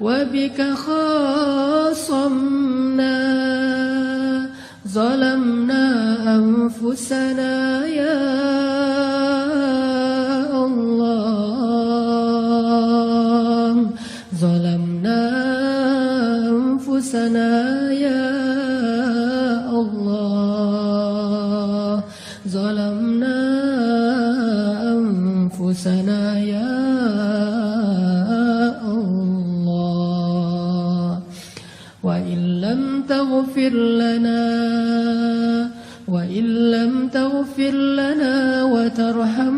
وبك خاصمنا. ظلمنا أنفسنا يا الله. ظلمنا أنفسنا يا الله. ظلمنا أنفسنا يا الله. وإن لم تغفر لنا وترحمنا